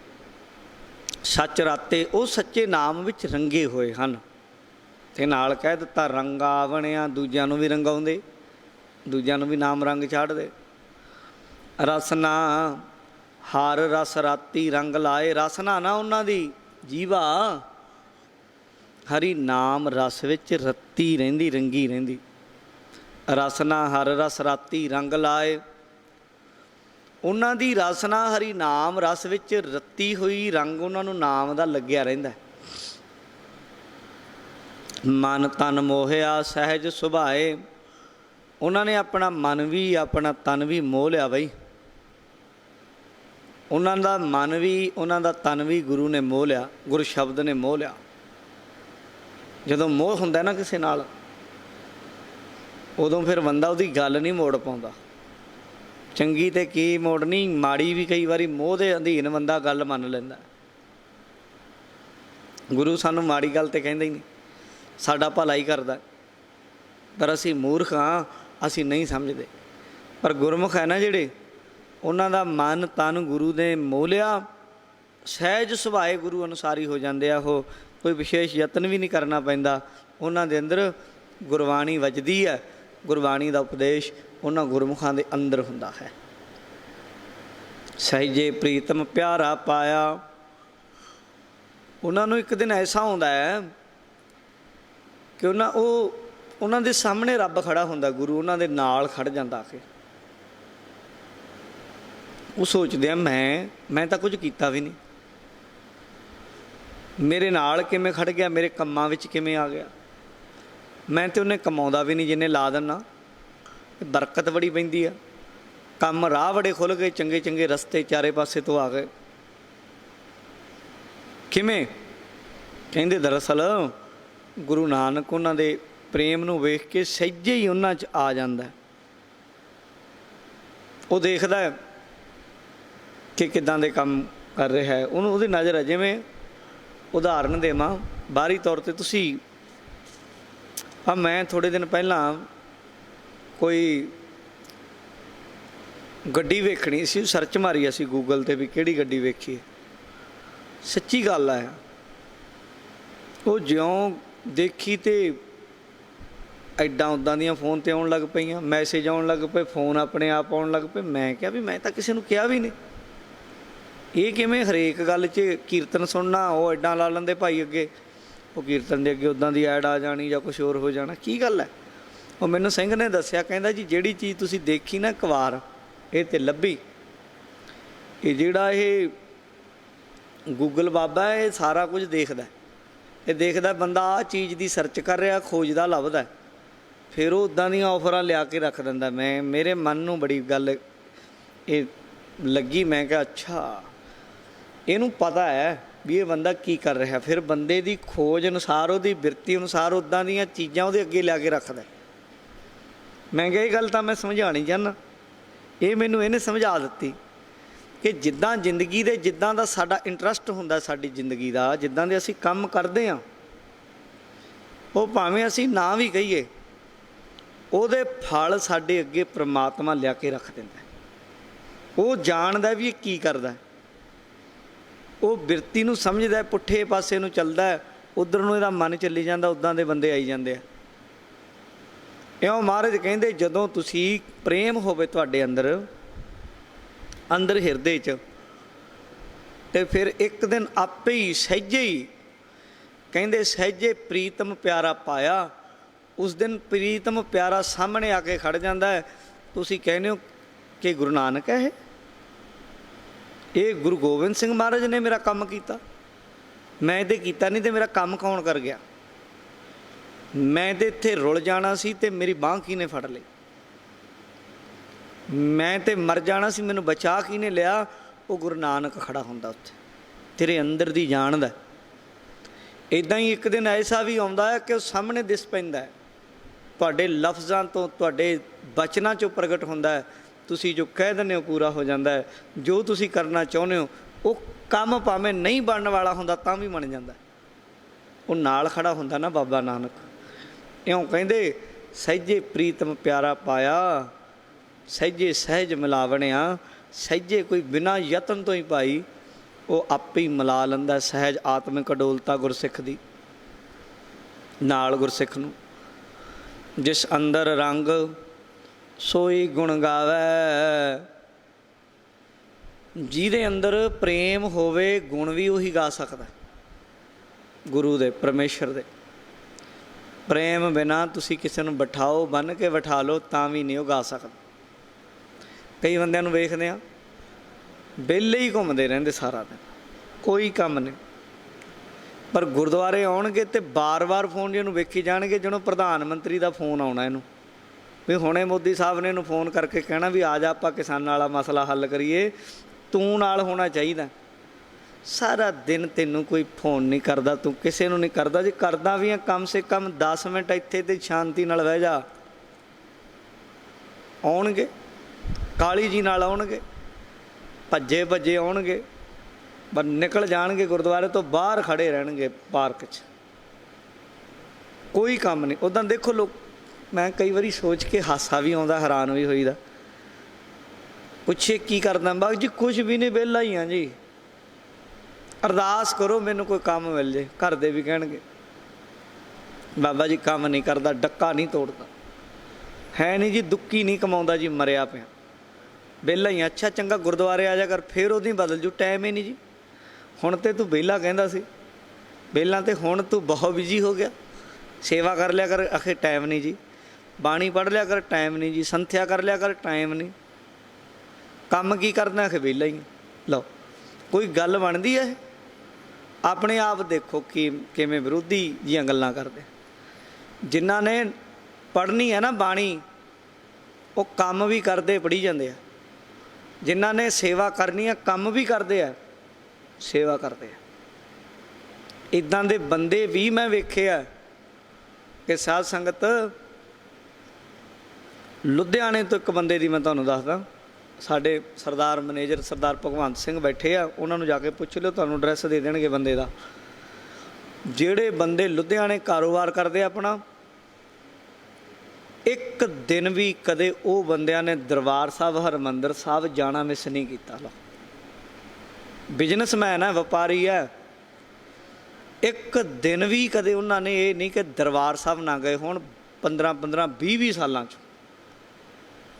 ਸੱਚ ਰਾਤੇ ਉਹ ਸੱਚੇ ਨਾਮ ਵਿੱਚ ਰੰਗੇ ਹੋਏ ਹਨ। ਅਤੇ ਨਾਲ ਕਹਿ ਦਿੱਤਾ ਰੰਗਾਵਣਿਆ, ਦੂਜਿਆਂ ਨੂੰ ਵੀ ਰੰਗਾਉਂਦੇ, ਦੂਜਿਆਂ ਨੂੰ ਵੀ ਨਾਮ ਰੰਗ ਚਾੜ੍ਹਦੇ। ਰਸਨਾ ਹਰ ਰਸ ਰਾਤੀ ਰੰਗ ਲਾਏ। ਰਸਨਾ ਨਾ ਉਹਨਾਂ ਦੀ ਜੀਵਾ ਹਰੀ ਨਾਮ ਰਸ ਵਿੱਚ ਰੱਤੀ ਰਹਿੰਦੀ, ਰੰਗੀ ਰਹਿੰਦੀ। ਰਸਨਾ ਹਰ ਰਸ ਰਾਤੀ ਰੰਗ ਲਾਏ। ਉਹਨਾਂ ਦੀ ਰਸਨਾ ਹਰੀ ਨਾਮ ਰਸ ਵਿੱਚ ਰੱਤੀ ਹੋਈ, ਰੰਗ ਉਹਨਾਂ ਨੂੰ ਨਾਮ ਦਾ ਲੱਗਿਆ ਰਹਿੰਦਾ। ਮਨ ਤਨ ਮੋਹਿਆ ਸਹਿਜ ਸੁਭਾਏ। ਉਹਨਾਂ ਨੇ ਆਪਣਾ ਮਨ ਵੀ ਆਪਣਾ ਤਨ ਵੀ ਮੋਹ ਲਿਆ ਬਈ। ਉਹਨਾਂ ਦਾ ਮਨ ਵੀ ਉਹਨਾਂ ਦਾ ਤਨ ਵੀ ਗੁਰੂ ਨੇ ਮੋਹ ਲਿਆ, ਗੁਰੂ ਸ਼ਬਦ ਨੇ ਮੋਹ ਲਿਆ। ਜਦੋਂ ਮੋਹ ਹੁੰਦਾ ਨਾ ਕਿਸੇ ਨਾਲ, ਉਦੋਂ ਫਿਰ ਬੰਦਾ ਉਹਦੀ ਗੱਲ ਨਹੀਂ ਮੋੜ ਪਾਉਂਦਾ। ਚੰਗੀ ਤੇ ਕੀ ਮੋੜਨੀ, ਮਾੜੀ ਵੀ ਕਈ ਵਾਰੀ ਮੋਹ ਦੇ ਅਧੀਨ ਬੰਦਾ ਗੱਲ ਮੰਨ ਲੈਂਦਾ। ਗੁਰੂ ਸਾਨੂੰ ਮਾੜੀ ਗੱਲ ਤਾਂ ਕਹਿੰਦਾ ਹੀ ਨਹੀਂ, ਸਾਡਾ ਭਲਾ ਹੀ ਕਰਦਾ। ਪਰ ਅਸੀਂ ਮੂਰਖ ਹਾਂ, ਅਸੀਂ ਨਹੀਂ ਸਮਝਦੇ। ਪਰ ਗੁਰਮੁਖ ਹੈ ਨਾ ਜਿਹੜੇ, ਉਹਨਾਂ ਦਾ ਮਨ ਤਨ ਗੁਰੂ ਨੇ ਮੋਹ ਲਿਆ। ਸਹਿਜ ਸੁਭਾਏ ਗੁਰੂ ਅਨੁਸਾਰੀ ਹੋ ਜਾਂਦੇ ਆ। ਉਹ ਕੋਈ ਵਿਸ਼ੇਸ਼ ਯਤਨ ਵੀ ਨਹੀਂ ਕਰਨਾ ਪੈਂਦਾ। ਉਹਨਾਂ ਦੇ ਅੰਦਰ ਗੁਰਬਾਣੀ ਵੱਜਦੀ ਹੈ। ਗੁਰਬਾਣੀ ਦਾ ਉਪਦੇਸ਼ ਉਹਨਾਂ ਗੁਰਮੁਖਾਂ ਦੇ ਅੰਦਰ ਹੁੰਦਾ ਹੈ। ਸਹਿਜੇ ਪ੍ਰੀਤਮ ਪਿਆਰਾ ਪਾਇਆ। ਉਹਨਾਂ ਨੂੰ ਇੱਕ ਦਿਨ ਐਸਾ ਆਉਂਦਾ ਹੈ ਕਿ ਉਹਨਾਂ ਦੇ ਸਾਹਮਣੇ ਰੱਬ ਖੜ੍ਹਾ ਹੁੰਦਾ, ਗੁਰੂ ਉਹਨਾਂ ਦੇ ਨਾਲ ਖੜ੍ਹ ਜਾਂਦਾ ਆ ਕੇ। ਉਹ ਸੋਚਦੇ ਆ ਮੈਂ ਤਾਂ ਕੁਝ ਕੀਤਾ ਵੀ ਨਹੀਂ, ਮੇਰੇ ਨਾਲ ਕਿਵੇਂ ਖੜ ਗਿਆ, ਮੇਰੇ ਕੰਮਾਂ ਵਿੱਚ ਕਿਵੇਂ ਆ ਗਿਆ। ਮੈਂ ਤਾਂ ਉਹਨੇ ਕਮਾਉਂਦਾ ਵੀ ਨਹੀਂ ਜਿੰਨੇ ਲਾ ਦਿੰਦਾ। ਬਰਕਤ ਬੜੀ ਪੈਂਦੀ ਆ, ਕੰਮ ਰਾਹ ਬੜੇ ਖੁੱਲ੍ਹ ਗਏ, ਚੰਗੇ ਚੰਗੇ ਰਸਤੇ ਚਾਰੇ ਪਾਸੇ ਤੋਂ ਆ ਗਏ। ਕਿਵੇਂ? ਕਹਿੰਦੇ ਦਰਅਸਲ ਗੁਰੂ ਨਾਨਕ ਉਹਨਾਂ ਦੇ ਪ੍ਰੇਮ ਨੂੰ ਵੇਖ ਕੇ ਸਹਿਜੇ ਹੀ ਉਹਨਾਂ 'ਚ ਆ ਜਾਂਦਾ। ਉਹ ਦੇਖਦਾ ਕਿ ਕਿੱਦਾਂ ਦੇ ਕੰਮ ਕਰ ਰਿਹਾ ਹੈ, ਉਹਨੂੰ ਉਹਦੀ ਨਜ਼ਰ ਹੈ। ਜਿਵੇਂ ਉਦਾਹਰਨ ਦੇਵਾਂ ਬਾਹਰੀ ਤੌਰ 'ਤੇ, ਤੁਸੀਂ ਮੈਂ ਥੋੜ੍ਹੇ ਦਿਨ ਪਹਿਲਾਂ ਕੋਈ ਗੱਡੀ ਵੇਖਣੀ ਸੀ, ਸਰਚ ਮਾਰੀ ਅਸੀਂ ਗੂਗਲ 'ਤੇ ਵੀ ਕਿਹੜੀ ਗੱਡੀ ਵੇਖੀਏ। ਸੱਚੀ ਗੱਲ ਆ, ਉਹ ਜਿਉਂ ਦੇਖੀ ਤੇ ਐਡਾਂ ਉੱਦਾਂ ਦੀਆਂ ਫੋਨ 'ਤੇ ਆਉਣ ਲੱਗ ਪਈਆਂ, ਮੈਸੇਜ ਆਉਣ ਲੱਗ ਪਏ, ਫੋਨ ਆਪਣੇ ਆਪ ਆਉਣ ਲੱਗ ਪਏ। ਮੈਂ ਕਿਹਾ ਵੀ ਮੈਂ ਤਾਂ ਕਿਸੇ ਨੂੰ ਕਿਹਾ ਵੀ ਨਹੀਂ, ਇਹ ਕਿਵੇਂ ਹਰੇਕ ਗੱਲ 'ਚ ਕੀਰਤਨ ਸੁਣਨਾ, ਉਹ ਐਡਾਂ ਲਾ ਲੈਂਦੇ ਭਾਈ ਅੱਗੇ, ਉਹ ਕੀਰਤਨ ਦੇ ਅੱਗੇ ਉੱਦਾਂ ਦੀ ਐਡ ਆ ਜਾਣੀ ਜਾਂ ਕੁਛ ਹੋਰ ਹੋ ਜਾਣਾ, ਕੀ ਗੱਲ ਹੈ। ਉਹ ਮੈਨੂੰ ਸਿੰਘ ਨੇ ਦੱਸਿਆ, ਕਹਿੰਦਾ ਜੀ ਜਿਹੜੀ ਚੀਜ਼ ਤੁਸੀਂ ਦੇਖੀ ਨਾ ਇੱਕ ਵਾਰ ਇਹ ਤੇ ਲੱਭੀ, ਇਹ ਜਿਹੜਾ ਇਹ ਗੂਗਲ ਬਾਬਾ ਇਹ ਸਾਰਾ ਕੁਝ ਦੇਖਦਾ। ਇਹ ਦੇਖਦਾ ਬੰਦਾ ਆਹ ਚੀਜ਼ ਦੀ ਸਰਚ ਕਰ ਰਿਹਾ, ਖੋਜਦਾ, ਲੱਭਦਾ, ਫਿਰ ਉਹ ਉੱਦਾਂ ਦੀਆਂ ਆਫਰਾਂ ਲਿਆ ਕੇ ਰੱਖ ਦਿੰਦਾ। ਮੇਰੇ ਮਨ ਨੂੰ ਬੜੀ ਗੱਲ ਇਹ ਲੱਗੀ। ਮੈਂ ਕਿਹਾ ਅੱਛਾ, ਇਹਨੂੰ ਪਤਾ ਹੈ ਵੀ ਇਹ ਬੰਦਾ ਕੀ ਕਰ ਰਿਹਾ। ਫਿਰ ਬੰਦੇ ਦੀ ਖੋਜ ਅਨੁਸਾਰ, ਉਹਦੀ ਬਿਰਤੀ ਅਨੁਸਾਰ ਉੱਦਾਂ ਦੀਆਂ ਚੀਜ਼ਾਂ ਉਹਦੇ ਅੱਗੇ ਲਿਆ ਕੇ ਰੱਖਦਾ। ਮੈਂ ਕਿਹਾ ਇਹ ਗੱਲ ਤਾਂ ਮੈਂ ਸਮਝਾਉਣੀ ਚਾਹੁੰਦਾ। ਇਹ ਮੈਨੂੰ ਇਹਨੇ ਸਮਝਾ ਦਿੱਤੀ ਕਿ ਜਿੱਦਾਂ ਜ਼ਿੰਦਗੀ ਦੇ, ਜਿੱਦਾਂ ਦਾ ਸਾਡਾ ਇੰਟਰਸਟ ਹੁੰਦਾ ਸਾਡੀ ਜ਼ਿੰਦਗੀ ਦਾ, ਜਿੱਦਾਂ ਦੇ ਅਸੀਂ ਕੰਮ ਕਰਦੇ ਹਾਂ, ਉਹ ਭਾਵੇਂ ਅਸੀਂ ਨਾ ਵੀ ਕਹੀਏ, ਉਹਦੇ ਫਲ ਸਾਡੇ ਅੱਗੇ ਪ੍ਰਮਾਤਮਾ ਲਿਆ ਕੇ ਰੱਖ ਦਿੰਦਾ। ਉਹ ਜਾਣਦਾ ਵੀ ਇਹ ਕੀ ਕਰਦਾ, ਉਹ ਬਿਰਤੀ ਨੂੰ ਸਮਝਦਾ, ਪੁੱਠੇ ਪਾਸੇ ਨੂੰ ਚੱਲਦਾ, ਉੱਧਰ ਨੂੰ ਇਹਦਾ ਮਨ ਚੱਲੀ ਜਾਂਦਾ, ਉੱਦਾਂ ਦੇ ਬੰਦੇ ਆਈ ਜਾਂਦੇ ਆ। ਇਉਂ ਮਹਾਰਾਜ ਕਹਿੰਦੇ ਜਦੋਂ ਤੁਸੀਂ ਪ੍ਰੇਮ ਹੋਵੇ ਤੁਹਾਡੇ ਅੰਦਰ ਹਿਰਦੇ 'ਚ, ਤੇ ਫਿਰ ਇੱਕ ਦਿਨ ਆਪੇ ਹੀ ਸਹਿਜੇ ਹੀ, ਕਹਿੰਦੇ ਸਹਿਜੇ ਪ੍ਰੀਤਮ ਪਿਆਰਾ ਪਾਇਆ। ਉਸ ਦਿਨ ਪ੍ਰੀਤਮ ਪਿਆਰਾ ਸਾਹਮਣੇ ਆ ਕੇ ਖੜ ਜਾਂਦਾ ਹੈ। ਤੁਸੀਂ ਕਹਿੰਦੇ ਹੋ ਕਿ ਗੁਰੂ ਨਾਨਕ ਹੈ, ਇਹ ਗੁਰੂ ਗੋਬਿੰਦ ਸਿੰਘ ਮਹਾਰਾਜ ਨੇ ਮੇਰਾ ਕੰਮ ਕੀਤਾ, ਮੈਂ ਇਹਦੇ ਕੀਤਾ ਨਹੀਂ, ਤੇ ਮੇਰਾ ਕੰਮ ਕੌਣ ਕਰ ਗਿਆ? ਮੈਂ ਤਾਂ ਇੱਥੇ ਰੁਲ ਜਾਣਾ ਸੀ ਤੇ ਮੇਰੀ ਬਾਂਹ ਕਿਹਨੇ ਫੜ ਲਈ? ਮੈਂ ਤਾਂ ਮਰ ਜਾਣਾ ਸੀ, ਮੈਨੂੰ ਬਚਾ ਕਿਹਨੇ ਲਿਆ? ਉਹ ਗੁਰੂ ਨਾਨਕ ਖੜਾ ਹੁੰਦਾ ਉੱਥੇ, ਤੇਰੇ ਅੰਦਰ ਦੀ ਜਾਣਦਾ। ਇੱਦਾਂ ਹੀ ਇੱਕ ਦਿਨ ਐਸਾ ਵੀ ਆਉਂਦਾ ਹੈ ਕਿ ਉਹ ਸਾਹਮਣੇ ਦਿਸ ਪੈਂਦਾ, ਤੁਹਾਡੇ ਲਫ਼ਜ਼ਾਂ ਤੋਂ, ਤੁਹਾਡੇ ਬਚਨਾਂ 'ਚੋਂ ਪ੍ਰਗਟ ਹੁੰਦਾ ਹੈ। ਤੁਸੀਂ ਜੋ ਕਹਿ ਦਿੰਦੇ ਹੋ ਪੂਰਾ ਹੋ ਜਾਂਦਾ ਹੈ, ਜੋ ਤੁਸੀਂ ਕਰਨਾ ਚਾਹੁੰਦੇ ਹੋ ਉਹ ਕੰਮ ਭਾਵੇਂ ਨਹੀਂ ਬਣਨ ਵਾਲਾ ਹੁੰਦਾ ਤਾਂ ਵੀ ਬਣ ਜਾਂਦਾ। ਉਹ ਨਾਲ ਖੜਾ ਹੁੰਦਾ ਨਾ ਬਾਬਾ ਨਾਨਕ। ਇਉਂ ਕਹਿੰਦੇ ਸਹਿਜੇ ਪ੍ਰੀਤਮ ਪਿਆਰਾ ਪਾਇਆ, ਸਹਿਜੇ ਸਹਿਜ ਮਿਲਾਵਣਿਆ। ਸਹਿਜੇ ਕੋਈ ਬਿਨਾਂ ਯਤਨ ਤੋਂ ਹੀ ਭਾਈ ਉਹ ਆਪੇ ਹੀ ਮਿਲਾ ਲੈਂਦਾ ਸਹਿਜ ਆਤਮਿਕ ਅਡੋਲਤਾ ਗੁਰਸਿੱਖ ਦੀ ਨਾਲ। ਗੁਰਸਿੱਖ ਨੂੰ ਜਿਸ ਅੰਦਰ ਰੰਗ ਸੋਈ ਗੁਣ ਗਾਵੈ, ਜਿਹਦੇ ਅੰਦਰ ਪ੍ਰੇਮ ਹੋਵੇ ਗੁਣ ਵੀ ਉਹੀ ਗਾ ਸਕਦਾ, ਗੁਰੂ ਦੇ, ਪਰਮੇਸ਼ਰ ਦੇ। ਪ੍ਰੇਮ ਬਿਨਾਂ ਤੁਸੀਂ ਕਿਸੇ ਨੂੰ ਬਿਠਾਓ, ਬੰਨ੍ਹ ਕੇ ਬਿਠਾ ਲਓ, ਤਾਂ ਵੀ ਨਹੀਂ ਉਹ ਗਾ ਸਕਦਾ। ਕਈ ਬੰਦਿਆਂ ਨੂੰ ਵੇਖਦੇ ਹਾਂ ਵਿਹਲੇ ਹੀ ਘੁੰਮਦੇ ਰਹਿੰਦੇ ਸਾਰਾ ਦਿਨ, ਕੋਈ ਕੰਮ ਨਹੀਂ, ਪਰ ਗੁਰਦੁਆਰੇ ਆਉਣਗੇ ਤੇ ਬਾਰ-ਬਾਰ ਫੋਨ ਜਿਹਨੂੰ ਵੇਖੀ ਜਾਣਗੇ ਜਿਹਨੂੰ ਪ੍ਰਧਾਨ ਮੰਤਰੀ ਦਾ ਫੋਨ ਆਉਣਾ ਇਹਨੂੰ, ਵੀ ਹੁਣੇ ਮੋਦੀ ਸਾਹਿਬ ਨੇ ਇਹਨੂੰ ਫੋਨ ਕਰਕੇ ਕਹਿਣਾ ਵੀ ਆ ਜਾ ਆਪਾਂ ਕਿਸਾਨਾਂ ਵਾਲਾ ਮਸਲਾ ਹੱਲ ਕਰੀਏ, ਤੂੰ ਨਾਲ ਹੋਣਾ ਚਾਹੀਦਾ। ਸਾਰਾ ਦਿਨ ਤੈਨੂੰ ਕੋਈ ਫੋਨ ਨਹੀਂ ਕਰਦਾ, ਤੂੰ ਕਿਸੇ ਨੂੰ ਨਹੀਂ ਕਰਦਾ। ਜੇ ਕਰਦਾ ਵੀ ਆ ਕਮ ਸੇ ਕਮ 10 ਮਿੰਟ ਇੱਥੇ ਤੇ ਸ਼ਾਂਤੀ ਨਾਲ ਬਹਿ ਜਾ। ਆਉਣਗੇ ਕਾਲੀ ਜੀ ਨਾਲ ਆਉਣਗੇ, ਭੱਜੇ ਭੱਜੇ ਆਉਣਗੇ, ਪਰ ਨਿਕਲ ਜਾਣਗੇ ਗੁਰਦੁਆਰੇ ਤੋਂ ਬਾਹਰ ਖੜ੍ਹੇ ਰਹਿਣਗੇ ਪਾਰਕ 'ਚ, ਕੋਈ ਕੰਮ ਨਹੀਂ। ਉੱਦਾਂ ਦੇਖੋ ਲੋਕ, ਮੈਂ ਕਈ ਵਾਰੀ ਸੋਚ ਕੇ ਹਾਸਾ ਵੀ ਆਉਂਦਾ, ਹੈਰਾਨ ਵੀ ਹੋਈਦਾ। ਪੁੱਛੇ ਕੀ ਕਰਦਾ? ਬਾਬਾ ਜੀ ਕੁਛ ਵੀ ਨਹੀਂ, ਵਿਹਲਾ ਹੀ ਹਾਂ ਜੀ, ਅਰਦਾਸ ਕਰੋ ਮੈਨੂੰ ਕੋਈ ਕੰਮ ਮਿਲ ਜੇ। ਘਰ ਦੇ ਵੀ ਕਹਿਣਗੇ ਬਾਬਾ ਜੀ ਕੰਮ ਨਹੀਂ ਕਰਦਾ, ਡੱਕਾ ਨਹੀਂ ਤੋੜਦਾ, ਹੈ ਨਹੀਂ ਜੀ, ਦੁੱਕੀ ਨਹੀਂ ਕਮਾਉਂਦਾ ਜੀ, ਮਰਿਆ ਪਿਆ, ਵਿਹਲਾ ਹੀ। ਅੱਛਾ ਚੰਗਾ ਗੁਰਦੁਆਰੇ ਆ ਜਾ ਕਰ, ਫਿਰ ਉਹਦੀ ਬਦਲ ਜੂ, ਟਾਈਮ ਹੀ ਨਹੀਂ ਜੀ। ਹੁਣ ਤੇ ਤੂੰ ਵਿਹਲਾ ਕਹਿੰਦਾ ਸੀ, ਵਿਹਲਾ ਤੇ ਹੁਣ ਤੂੰ ਬਹੁਤ ਬਿਜੀ ਹੋ ਗਿਆ। ਸੇਵਾ ਕਰ ਲਿਆ ਕਰ, ਆਖੇ ਟਾਈਮ ਨਹੀਂ ਜੀ। ਬਾਣੀ ਪੜ੍ਹ ਲਿਆ ਕਰ, ਟਾਈਮ ਨਹੀਂ ਜੀ। ਸੰਥਿਆ ਕਰ ਲਿਆ ਕਰ, ਟਾਈਮ ਨਹੀਂ। ਕੰਮ ਕੀ ਕਰਨਾ ਕਿ ਵਿਹਲਾ ਹੀ। ਲਓ, ਕੋਈ ਗੱਲ ਬਣਦੀ ਹੈ? ਆਪਣੇ ਆਪ ਦੇਖੋ ਕਿ ਕਿਵੇਂ ਵਿਰੋਧੀ ਜੀਆਂ ਗੱਲਾਂ ਕਰਦੇ। ਜਿਨ੍ਹਾਂ ਨੇ ਪੜ੍ਹਨੀ ਹੈ ਨਾ ਬਾਣੀ, ਉਹ ਕੰਮ ਵੀ ਕਰਦੇ ਪੜ੍ਹੀ ਜਾਂਦੇ ਆ। ਜਿਨ੍ਹਾਂ ਨੇ ਸੇਵਾ ਕਰਨੀ ਆ, ਕੰਮ ਵੀ ਕਰਦੇ ਆ, ਸੇਵਾ ਕਰਦੇ ਆ। ਇੱਦਾਂ ਦੇ ਬੰਦੇ ਵੀ ਮੈਂ ਵੇਖੇ ਆ ਕਿ ਸਾਧ ਸੰਗਤ, ਲੁਧਿਆਣੇ ਤੋਂ ਇੱਕ ਬੰਦੇ ਦੀ ਮੈਂ ਤੁਹਾਨੂੰ ਦੱਸਦਾ, ਸਾਡੇ ਸਰਦਾਰ ਮੈਨੇਜਰ ਸਰਦਾਰ ਭਗਵੰਤ ਸਿੰਘ ਬੈਠੇ ਆ, ਉਹਨਾਂ ਨੂੰ ਜਾ ਕੇ ਪੁੱਛ ਲਿਓ, ਤੁਹਾਨੂੰ ਐਡਰੈਸ ਦੇ ਦੇਣਗੇ ਬੰਦੇ ਦਾ। ਜਿਹੜੇ ਬੰਦੇ ਲੁਧਿਆਣੇ ਕਾਰੋਬਾਰ ਕਰਦੇ ਆਪਣਾ, ਇੱਕ ਦਿਨ ਵੀ ਕਦੇ ਉਹ ਬੰਦਿਆਂ ਨੇ ਦਰਬਾਰ ਸਾਹਿਬ ਹਰਿਮੰਦਰ ਸਾਹਿਬ ਜਾਣਾ ਮਿਸ ਨਹੀਂ ਕੀਤਾ। ਲਓ, ਬਿਜ਼ਨਸਮੈਨ ਹੈ, ਵਪਾਰੀ ਹੈ, ਇੱਕ ਦਿਨ ਵੀ ਕਦੇ ਉਹਨਾਂ ਨੇ ਇਹ ਨਹੀਂ ਕਿ ਦਰਬਾਰ ਸਾਹਿਬ ਨਾ ਗਏ ਹੋਣ। 15-15 20-20 ਸਾਲਾਂ 'ਚ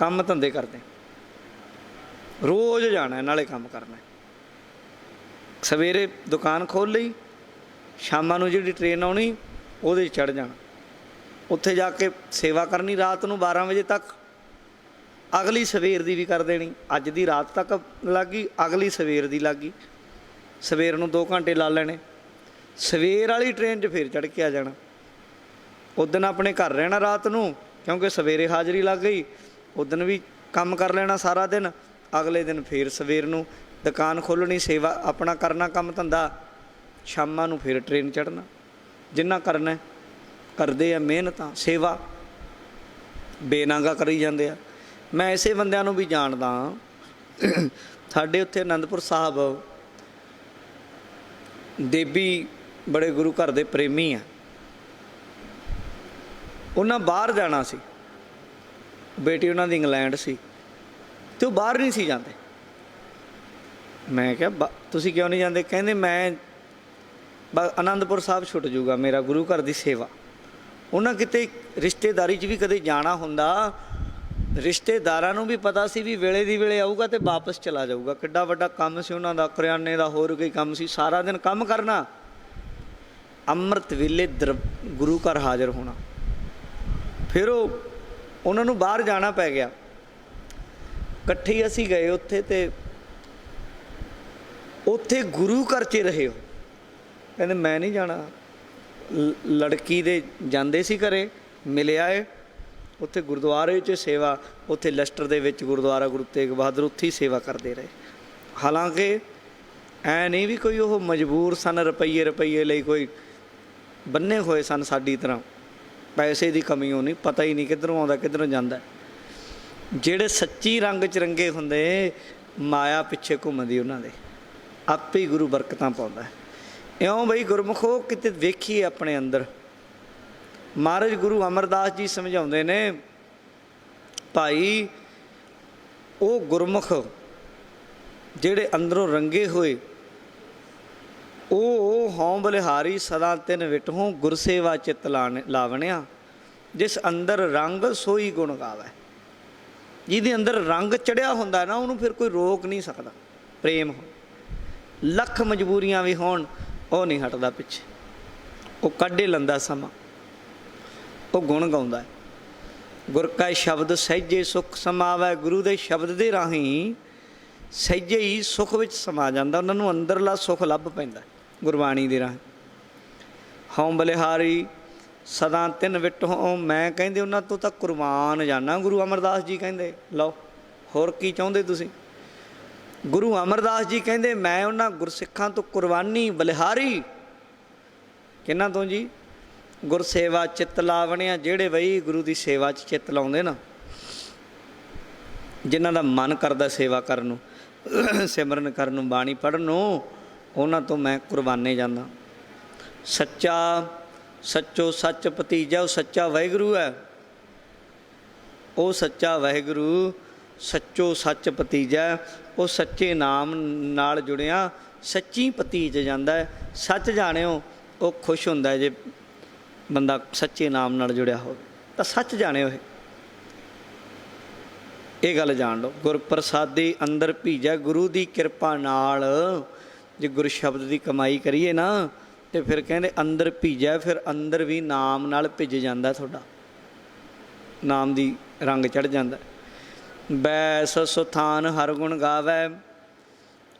ਕੰਮ ਧੰਦੇ ਕਰਦੇ, ਰੋਜ਼ ਜਾਣਾ, ਨਾਲੇ ਕੰਮ ਕਰਨਾ। ਸਵੇਰੇ ਦੁਕਾਨ ਖੋਲ੍ਹ ਲਈ, ਸ਼ਾਮਾਂ ਨੂੰ ਜਿਹੜੀ ਟ੍ਰੇਨ ਆਉਣੀ ਉਹਦੇ 'ਚ ਚੜ੍ਹ ਜਾਣਾ, ਉੱਥੇ ਜਾ ਕੇ ਸੇਵਾ ਕਰਨੀ ਰਾਤ ਨੂੰ 12 ਵਜੇ ਤੱਕ। ਅਗਲੀ ਸਵੇਰ ਦੀ ਵੀ ਕਰ ਦੇਣੀ, ਅੱਜ ਦੀ ਰਾਤ ਤੱਕ ਲੱਗ ਗਈ, ਅਗਲੀ ਸਵੇਰ ਦੀ ਲੱਗ ਗਈ। ਸਵੇਰ ਨੂੰ 2 ਘੰਟੇ ਲਾ ਲੈਣੇ, ਸਵੇਰ ਵਾਲੀ ਟ੍ਰੇਨ 'ਚ ਫਿਰ ਚੜ੍ਹ ਕੇ ਆ ਜਾਣਾ। ਉਦਣ ਆਪਣੇ ਘਰ ਰਹਿਣਾ ਰਾਤ ਨੂੰ, ਕਿਉਂਕਿ ਸਵੇਰੇ ਹਾਜ਼ਰੀ ਲੱਗ ਗਈ। ਉਦਣ ਵੀ ਕੰਮ ਕਰ ਲੈਣਾ ਸਾਰਾ ਦਿਨ, ਅਗਲੇ ਦਿਨ ਫਿਰ ਸਵੇਰ ਨੂੰ ਦੁਕਾਨ ਖੋਲ੍ਹਣੀ, ਸੇਵਾ ਆਪਣਾ ਕਰਨਾ ਕੰਮ ਧੰਦਾ, ਸ਼ਾਮਾਂ ਨੂੰ ਫਿਰ ਟ੍ਰੇਨ ਚੜ੍ਹਨਾ। ਜਿੰਨਾ ਕਰਨਾ ਕਰਦੇ ਆ, ਮਿਹਨਤਾਂ ਸੇਵਾ ਬੇਨਾਗਾ ਕਰੀ ਜਾਂਦੇ ਆ। ਮੈਂ ਐਸੇ ਬੰਦਿਆਂ ਨੂੰ ਵੀ ਜਾਣਦਾ। ਸਾਡੇ ਉੱਥੇ ਅਨੰਦਪੁਰ ਸਾਹਿਬ ਦੇਵੀ ਬੜੇ ਗੁਰੂ ਘਰ ਦੇ ਪ੍ਰੇਮੀ ਆ, ਉਹਨਾਂ ਬਾਹਰ ਜਾਣਾ ਸੀ, ਬੇਟੀ ਉਹਨਾਂ ਦੀ ਇੰਗਲੈਂਡ ਸੀ ਅਤੇ ਉਹ ਬਾਹਰ ਨਹੀਂ ਸੀ ਜਾਂਦੇ। ਮੈਂ ਕਿਹਾ ਤੁਸੀਂ ਕਿਉਂ ਨਹੀਂ ਜਾਂਦੇ? ਕਹਿੰਦੇ ਮੈਂ ਅਨੰਦਪੁਰ ਸਾਹਿਬ ਛੁੱਟ ਜੂਗਾ ਮੇਰਾ ਗੁਰੂ ਘਰ ਦੀ ਸੇਵਾ। ਉਹਨਾਂ ਕਿਤੇ ਰਿਸ਼ਤੇਦਾਰੀ 'ਚ ਵੀ ਕਦੇ ਜਾਣਾ ਹੁੰਦਾ, ਰਿਸ਼ਤੇਦਾਰਾਂ ਨੂੰ ਵੀ ਪਤਾ ਸੀ ਵੀ ਵੇਲੇ ਦੀ ਵੇਲੇ ਆਊਗਾ ਅਤੇ ਵਾਪਸ ਚਲਾ ਜਾਊਗਾ। ਕਿੱਡਾ ਵੱਡਾ ਕੰਮ ਸੀ ਉਹਨਾਂ ਦਾ, ਕਰਿਆਨੇ ਦਾ, ਹੋਰ ਕੋਈ ਕੰਮ ਸੀ, ਸਾਰਾ ਦਿਨ ਕੰਮ ਕਰਨਾ, ਅੰਮ੍ਰਿਤ ਵੇਲੇ ਗੁਰੂ ਘਰ ਹਾਜ਼ਰ ਹੋਣਾ। ਫਿਰ ਉਹਨਾਂ ਨੂੰ ਬਾਹਰ ਜਾਣਾ ਪੈ ਗਿਆ। ਇਕੱਠੇ ਹੀ ਅਸੀਂ ਗਏ ਉੱਥੇ, ਅਤੇ ਉੱਥੇ ਗੁਰੂ ਘਰ 'ਚ ਰਹੇ ਹੋ। ਕਹਿੰਦੇ ਮੈਂ ਨਹੀਂ ਜਾਣਾ। ਲੜਕੀ ਦੇ ਜਾਂਦੇ ਸੀ ਘਰੇ, ਮਿਲਿਆ ਏ ਉੱਥੇ ਗੁਰਦੁਆਰੇ 'ਚ ਸੇਵਾ, ਉੱਥੇ ਲਸਟਰ ਦੇ ਵਿੱਚ ਗੁਰਦੁਆਰਾ ਗੁਰੂ ਤੇਗ ਬਹਾਦਰ, ਉੱਥੇ ਹੀ ਸੇਵਾ ਕਰਦੇ ਰਹੇ। ਹਾਲਾਂਕਿ ਐਂ ਨਹੀਂ ਵੀ ਕੋਈ ਉਹ ਮਜਬੂਰ ਸਨ, ਰੁਪਈਏ ਲਈ ਕੋਈ ਬੰਨੇ ਹੋਏ ਸਨ ਸਾਡੀ ਤਰ੍ਹਾਂ, ਪੈਸੇ ਦੀ ਕਮੀ ਉਹ ਨਹੀਂ, ਪਤਾ ਹੀ ਨਹੀਂ ਕਿੱਧਰੋਂ ਆਉਂਦਾ ਕਿੱਧਰੋਂ ਜਾਂਦਾ। ਜਿਹੜੇ ਸੱਚੀ ਰੰਗ 'ਚ ਰੰਗੇ ਹੁੰਦੇ, ਮਾਇਆ ਪਿੱਛੇ ਘੁੰਮਦੀ ਉਹਨਾਂ ਦੇ, ਆਪੇ ਹੀ ਗੁਰੂ ਬਰਕਤਾਂ ਪਾਉਂਦਾ। ਇਉਂ ਬਈ ਗੁਰਮੁਖੋ, ਕਿਤੇ ਵੇਖੀਏ ਆਪਣੇ ਅੰਦਰ। ਮਹਾਰਾਜ ਗੁਰੂ ਅਮਰਦਾਸ ਜੀ ਸਮਝਾਉਂਦੇ ਨੇ, ਭਾਈ ਉਹ ਗੁਰਮੁਖ ਜਿਹੜੇ ਅੰਦਰੋਂ ਰੰਗੇ ਹੋਏ, ਉਹ ਹਉ ਬਲਿਹਾਰੀ ਸਦਾ ਤਿਨ ਵਿਟਹੁ, ਗੁਰਸੇਵਾ ਚਿੱਤ ਲਾਵਣਿਆ, ਜਿਸ ਅੰਦਰ ਰੰਗ ਸੋਈ ਗੁਣ ਗਾਵੈ। ਜਿਹਦੇ ਅੰਦਰ ਰੰਗ ਚੜਿਆ ਹੁੰਦਾ ਨਾ, ਉਹਨੂੰ ਫਿਰ ਕੋਈ ਰੋਕ ਨਹੀਂ ਸਕਦਾ। ਪ੍ਰੇਮ ਹੋ, ਲੱਖ ਮਜਬੂਰੀਆਂ ਵੀ ਹੋਣ, ਉਹ ਨਹੀਂ ਹਟਦਾ ਪਿੱਛੇ, ਉਹ ਕੱਢੇ ਲੈਂਦਾ ਸਮਾਂ, ਉਹ ਗੁਣ ਗਾਉਂਦਾ। ਗੁਰ ਕਾ ਸ਼ਬਦ ਸਹਿਜੇ ਸੁੱਖ ਸਮਾਵੈ। ਗੁਰੂ ਦੇ ਸ਼ਬਦ ਦੇ ਰਾਹੀਂ ਸਹਿਜੇ ਹੀ ਸੁੱਖ ਵਿੱਚ ਸਮਾ ਜਾਂਦਾ, ਉਹਨਾਂ ਨੂੰ ਅੰਦਰਲਾ ਸੁੱਖ ਲੱਭ ਪੈਂਦਾ ਗੁਰਬਾਣੀ ਦੇ ਰਾਹੀਂ। ਹਉ ਬਲਿਹਾਰੀ ਸਦਾ ਤਿਨ ਵਿਟਹੁ, ਮੈਂ ਕਹਿੰਦੇ ਉਹਨਾਂ ਤੋਂ ਤਾਂ ਕੁਰਬਾਨ ਜਾਣਾ। ਗੁਰੂ ਅਮਰਦਾਸ ਜੀ ਕਹਿੰਦੇ, ਲਓ ਹੋਰ ਕੀ ਚਾਹੁੰਦੇ ਤੁਸੀਂ? ਗੁਰੂ ਅਮਰਦਾਸ ਜੀ ਕਹਿੰਦੇ ਮੈਂ ਉਹਨਾਂ ਗੁਰਸਿੱਖਾਂ ਤੋਂ ਕੁਰਬਾਨੀ ਬਲਿਹਾਰੀ। ਕਿਹਨਾਂ ਤੋਂ ਜੀ? ਗੁਰਸੇਵਾ ਚਿੱਤ ਲਾਵਣਿਆ, ਜਿਹੜੇ ਬਈ ਗੁਰੂ ਦੀ ਸੇਵਾ 'ਚ ਚਿੱਤ ਲਾਉਂਦੇ ਨਾ, ਜਿਨ੍ਹਾਂ ਦਾ ਮਨ ਕਰਦਾ ਸੇਵਾ ਕਰਨ ਨੂੰ, ਸਿਮਰਨ ਕਰਨ ਨੂੰ, ਬਾਣੀ ਪੜ੍ਹਨ ਨੂੰ, ਉਹਨਾਂ ਤੋਂ ਮੈਂ ਕੁਰਬਾਨੇ ਜਾਂਦਾ। ਸੱਚਾ ਸੱਚੋ ਸੱਚ ਭਤੀਜਾ, ਉਹ ਸੱਚਾ ਵਾਹਿਗੁਰੂ ਹੈ। ਉਹ ਸੱਚਾ ਵਾਹਿਗੁਰੂ ਸੱਚੋ ਸੱਚ ਭਤੀਜਾ, ਉਹ ਸੱਚੇ ਨਾਮ ਨਾਲ ਜੁੜਿਆ ਸੱਚੀ ਭਤੀਜ ਜਾਂਦਾ ਹੈ। ਸੱਚ ਜਾਣਿਓ, ਉਹ ਖੁਸ਼ ਹੁੰਦਾ ਜੇ ਬੰਦਾ ਸੱਚੇ ਨਾਮ ਨਾਲ ਜੁੜਿਆ ਹੋਵੇ ਤਾਂ ਸੱਚ ਜਾਣਿਓ। ਇਹ ਗੱਲ ਜਾਣ ਲਓ। ਗੁਰ ਪ੍ਰਸਾਦੀ ਅੰਦਰ ਭੀਜੈ, ਗੁਰੂ ਦੀ ਕਿਰਪਾ ਨਾਲ ਜੇ ਗੁਰ ਸ਼ਬਦ ਦੀ ਕਮਾਈ ਕਰੀਏ ਨਾ, ਅਤੇ ਫਿਰ ਕਹਿੰਦੇ ਅੰਦਰ ਭੀਜੈ, ਫਿਰ ਅੰਦਰ ਵੀ ਨਾਮ ਨਾਲ ਭਿੱਜ ਜਾਂਦਾ ਤੁਹਾਡਾ, ਨਾਮ ਦੀ ਰੰਗ ਚੜ੍ਹ ਜਾਂਦਾ। ਬੈਸ ਸੁਥਾਨ ਹਰ ਗੁਣ ਗਾਵੈ।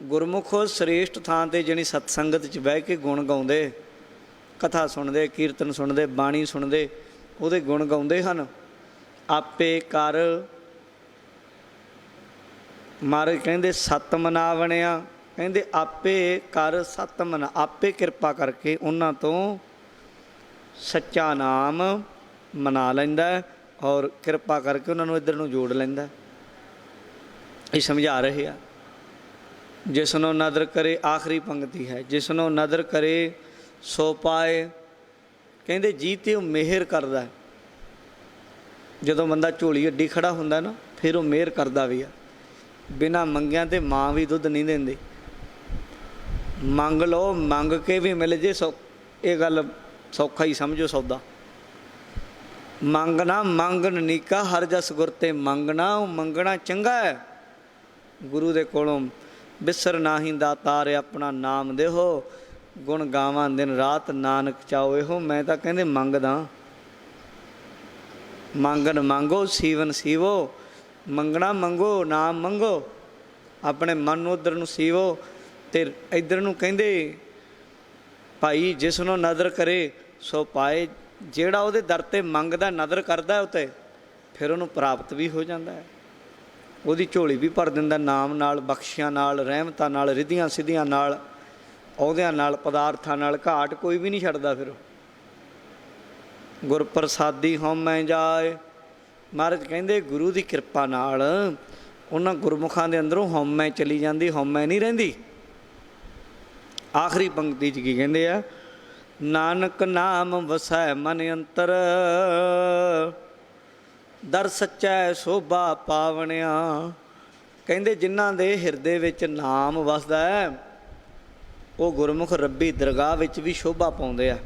ਗੁਰਮੁਖ ਸ੍ਰੇਸ਼ਟ ਥਾਂ 'ਤੇ ਜਣੀ ਸਤਸੰਗਤ 'ਚ ਬਹਿ ਕੇ ਗੁਣ ਗਾਉਂਦੇ, ਕਥਾ ਸੁਣਦੇ, ਕੀਰਤਨ ਸੁਣਦੇ, ਬਾਣੀ ਸੁਣਦੇ, ਉਹਦੇ ਗੁਣ ਗਾਉਂਦੇ ਹਨ। ਆਪੇ ਕਰ ਮਹਾਰਾਜ ਕਹਿੰਦੇ ਸਤ ਮਨਾ ਬਣਿਆ। ਕਹਿੰਦੇ ਆਪੇ ਕਰ ਸਤ ਮਨਾ, ਆਪੇ ਕਿਰਪਾ ਕਰਕੇ ਉਹਨਾਂ ਤੋਂ ਸੱਚਾ ਨਾਮ ਮਨਾ ਲੈਂਦਾ ਔਰ ਕਿਰਪਾ ਕਰਕੇ ਉਹਨਾਂ ਨੂੰ ਇੱਧਰ ਨੂੰ ਜੋੜ ਲੈਂਦਾ। ਇਹ ਸਮਝਾ ਰਹੇ ਆ। ਜਿਸਨੂੰ ਨਦਰ ਕਰੇ, ਆਖਰੀ ਪੰਕਤੀ ਹੈ, ਜਿਸਨੂੰ ਨਦਰ ਕਰੇ ਸੋ ਪਾਏ। ਕਹਿੰਦੇ ਜੀ ਤੇ ਉਹ ਮਿਹਰ ਕਰਦਾ। ਜਦੋਂ ਬੰਦਾ ਝੋਲੀ ਅੱਡੀ ਖੜਾ ਹੁੰਦਾ ਨਾ, ਫਿਰ ਉਹ ਮਿਹਰ ਕਰਦਾ ਵੀ ਆ। ਬਿਨਾਂ ਮੰਗਿਆਂ ਤੇ ਮਾਂ ਵੀ ਦੁੱਧ ਨਹੀਂ ਦਿੰਦੀ। ਮੰਗ ਲਓ, ਮੰਗ ਕੇ ਵੀ ਮਿਲ ਜੇ ਇਹ ਗੱਲ ਸੌਖਾ ਹੀ ਸਮਝੋ ਸੌਦਾ। ਮੰਗਣਾ ਮੰਗਣ ਨੀਕਾ ਹਰ ਜਸ ਗੁਰ ਤੇ ਮੰਗਣਾ, ਉਹ ਮੰਗਣਾ ਚੰਗਾ ਹੈ। ਗੁਰੂ ਦੇ ਕੋਲੋਂ ਬਿਸਰ ਨਾਹੀਂ ਦਾਤਾਰ ਆਪਣਾ ਨਾਮ ਦੇਹੋ, ਗੁਣ ਗਾਵਾਂ ਦਿਨ ਰਾਤ ਨਾਨਕ ਚਾਓ ਇਹੋ। ਮੈਂ ਤਾਂ ਕਹਿੰਦੇ ਮੰਗਦਾ, ਮੰਗਣ ਮੰਗੋ ਸੀਵਨ ਸੀਵੋ। ਮੰਗਣਾ ਮੰਗੋ, ਨਾਮ ਮੰਗੋ, ਆਪਣੇ ਮਨ ਨੂੰ ਉੱਧਰ ਨੂੰ ਸੀਵੋ ਅਤੇ ਇੱਧਰ ਨੂੰ ਕਹਿੰਦੇ ਭਾਈ ਜਿਸ ਨੂੰ ਨਦਰ ਕਰੇ ਸੋ ਪਾਏ। ਜਿਹੜਾ ਉਹਦੇ ਦਰ 'ਤੇ ਮੰਗਦਾ, ਨਦਰ ਕਰਦਾ ਉਹ 'ਤੇ, ਫਿਰ ਉਹਨੂੰ ਪ੍ਰਾਪਤ ਵੀ ਹੋ ਜਾਂਦਾ ਹੈ। ਉਹਦੀ ਝੋਲੀ ਵੀ ਭਰ ਦਿੰਦਾ ਨਾਮ ਨਾਲ, ਬਖਸ਼ਿਆਂ ਨਾਲ, ਰਹਿਮਤਾਂ ਨਾਲ, ਰਿੱਧੀਆਂ ਸਿੱਧੀਆਂ ਨਾਲ, ਅਹੁਦਿਆਂ ਨਾਲ, ਪਦਾਰਥਾਂ ਨਾਲ। ਘਾਟ ਕੋਈ ਵੀ ਨਹੀਂ ਛੱਡਦਾ ਫਿਰ। ਗੁਰ ਪ੍ਰਸਾਦੀ ਹਉਮੈ ਜਾਏ। ਮਹਾਰਾਜ ਕਹਿੰਦੇ ਗੁਰੂ ਦੀ ਕਿਰਪਾ ਨਾਲ ਉਹਨਾਂ ਗੁਰਮੁਖਾਂ ਦੇ ਅੰਦਰੋਂ ਹਉਮੈ ਚਲੀ ਜਾਂਦੀ, ਹਉਮੈ ਨਹੀਂ ਰਹਿੰਦੀ। ਆਖਰੀ ਪੰਕਤੀ 'ਚ ਕੀ ਕਹਿੰਦੇ ਆ? ਨਾਨਕ ਨਾਮ ਵਸੈ ਮਨ ਅੰਤਰ, ਦਰ ਸੱਚੈ ਸ਼ੋਭਾ ਪਾਵਣਿਆ। ਕਹਿੰਦੇ ਜਿਨ੍ਹਾਂ ਦੇ ਹਿਰਦੇ ਵਿੱਚ ਨਾਮ ਵਸਦਾ ਹੈ ਉਹ ਗੁਰਮੁਖ ਰੱਬੀ ਦਰਗਾਹ ਵਿੱਚ ਵੀ ਸ਼ੋਭਾ ਪਾਉਂਦੇ ਆ।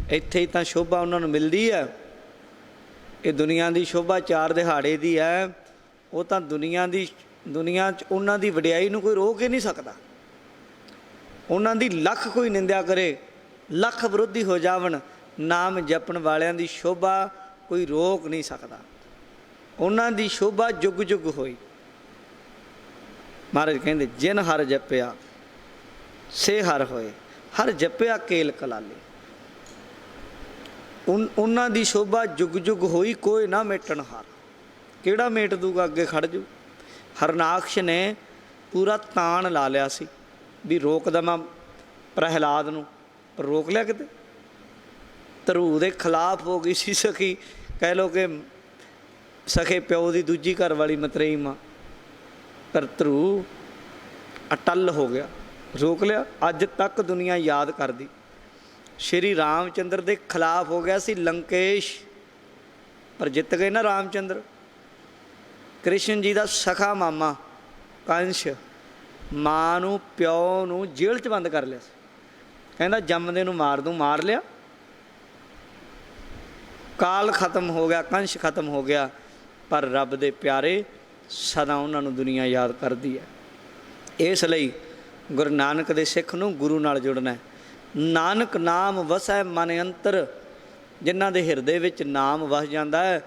ਇੱਥੇ ਹੀ ਤਾਂ ਸ਼ੋਭਾ ਉਹਨਾਂ ਨੂੰ ਮਿਲਦੀ ਹੈ। ਇਹ ਦੁਨੀਆ ਦੀ ਸ਼ੋਭਾ ਚਾਰ ਦਿਹਾੜੇ ਦੀ ਹੈ। ਉਹ ਤਾਂ ਦੁਨੀਆ 'ਚ ਉਹਨਾਂ ਦੀ ਵਡਿਆਈ ਨੂੰ ਕੋਈ ਰੋਕ ਹੀ ਨਹੀਂ ਸਕਦਾ। ਉਹਨਾਂ ਦੀ ਲੱਖ ਕੋਈ ਨਿੰਦਿਆ ਕਰੇ, ਲੱਖ ਵਿਰੋਧੀ ਹੋ ਜਾਵਣ, ਨਾਮ ਜਪਣ ਵਾਲਿਆਂ ਦੀ ਸ਼ੋਭਾ ਕੋਈ ਰੋਕ ਨਹੀਂ ਸਕਦਾ। ਉਹਨਾਂ ਦੀ ਸ਼ੋਭਾ ਜੁਗ ਜੁਗ ਹੋਈ। ਮਹਾਰਾਜ ਕਹਿੰਦੇ ਜਿਨ ਹਰ ਜਪਿਆ ਸੇ ਹਰ ਹੋਏ, ਹਰ ਜਪਿਆ ਕੇਲ ਕਲਾਲੇ। ਉਹਨਾਂ ਦੀ ਸ਼ੋਭਾ ਜੁਗ ਜੁਗ ਹੋਈ, ਕੋਈ ਨਾ ਮੇਟਣ ਹਾਰ। ਕਿਹੜਾ ਮੇਟ ਦੂਗਾ, ਅੱਗੇ ਖੜ ਜੂ। ਹਰਨਾਕਸ਼ ਨੇ ਪੂਰਾ ਤਾਣ ਲਾ ਲਿਆ ਸੀ ਵੀ ਰੋਕ ਦੇਵਾਂ ਪ੍ਰਹਿਲਾਦ ਨੂੰ, ਪਰ ਰੋਕ ਲਿਆ ਕਿਤੇ। ਧਰੂ ਦੇ ਖਿਲਾਫ ਹੋ ਗਈ ਸੀ ਸਖੀ, ਕਹਿ ਲਓ ਕਿ ਸਖੇ ਪਿਓ ਦੀ ਦੂਜੀ ਘਰ ਵਾਲੀ ਮਤਰੇਈ ਮਾਂ, ਪਰ ਧਰੂ ਅਟੱਲ ਹੋ ਗਿਆ, ਰੋਕ ਲਿਆ। ਅੱਜ ਤੱਕ ਦੁਨੀਆ ਯਾਦ ਕਰਦੀ। ਸ਼੍ਰੀ ਰਾਮ ਚੰਦਰ ਦੇ ਖਿਲਾਫ ਹੋ ਗਿਆ ਸੀ ਲੰਕੇਸ਼, ਪਰ ਜਿੱਤ ਗਏ ਨਾ ਰਾਮ ਚੰਦਰ। ਕ੍ਰਿਸ਼ਨ ਜੀ ਦਾ ਸਖਾ ਮਾਮਾ ਕੰਸ਼ ਮਾਂ ਨੂੰ, ਪਿਓ ਨੂੰ ਜੇਲ੍ਹ 'ਚ ਬੰਦ ਕਰ ਲਿਆ ਸੀ। ਕਹਿੰਦਾ ਜੰਮਦੇ ਨੂੰ ਮਾਰ ਦੂੰ, ਮਾਰ ਲਿਆ। ਕਾਲ ਖਤਮ ਹੋ ਗਿਆ, ਕੰਸ਼ ਖਤਮ ਹੋ ਗਿਆ, ਪਰ ਰੱਬ ਦੇ ਪਿਆਰੇ ਸਦਾ ਉਹਨਾਂ ਨੂੰ ਦੁਨੀਆ ਯਾਦ ਕਰਦੀ ਹੈ। ਇਸ ਲਈ ਗੁਰੂ ਨਾਨਕ ਦੇ ਸਿੱਖ ਨੂੰ ਗੁਰੂ ਨਾਲ ਜੁੜਨਾ। ਨਾਨਕ ਨਾਮ ਵਸੈ ਮਨ ਅੰਤਰ। ਜਿਨ੍ਹਾਂ ਦੇ ਹਿਰਦੇ ਵਿੱਚ ਨਾਮ ਵਸ ਜਾਂਦਾ ਹੈ,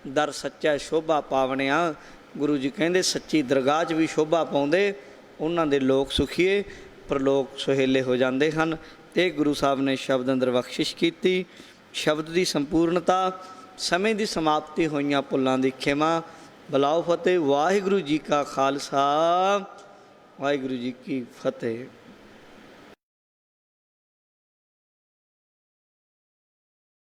ਦਰ ਸੱਚਾ ਸ਼ੋਭਾ ਪਾਵਣਿਆ। ਗੁਰੂ ਜੀ ਕਹਿੰਦੇ ਸੱਚੀ ਦਰਗਾਹ 'ਚ ਵੀ ਸ਼ੋਭਾ ਪਾਉਂਦੇ। ਉਹਨਾਂ ਦੇ ਲੋਕ ਸੁਖੀਏ, ਪਰਲੋਕ ਸੁਹੇਲੇ ਹੋ ਜਾਂਦੇ ਹਨ। ਇਹ ਗੁਰੂ ਸਾਹਿਬ ਨੇ ਸ਼ਬਦ ਅੰਦਰ ਬਖਸ਼ਿਸ਼ ਕੀਤੀ। ਸ਼ਬਦ ਦੀ ਸੰਪੂਰਨਤਾ, ਸਮੇਂ ਦੀ ਸਮਾਪਤੀ, ਹੋਈਆਂ ਭੁੱਲਾਂ ਦੀ ਖਿਮਾ। ਬਲਾਓ ਫਤਿਹ। ਵਾਹਿਗੁਰੂ ਜੀ ਕਾ ਖਾਲਸਾ, ਵਾਹਿਗੁਰੂ ਜੀ ਕੀ ਫਤਿਹ।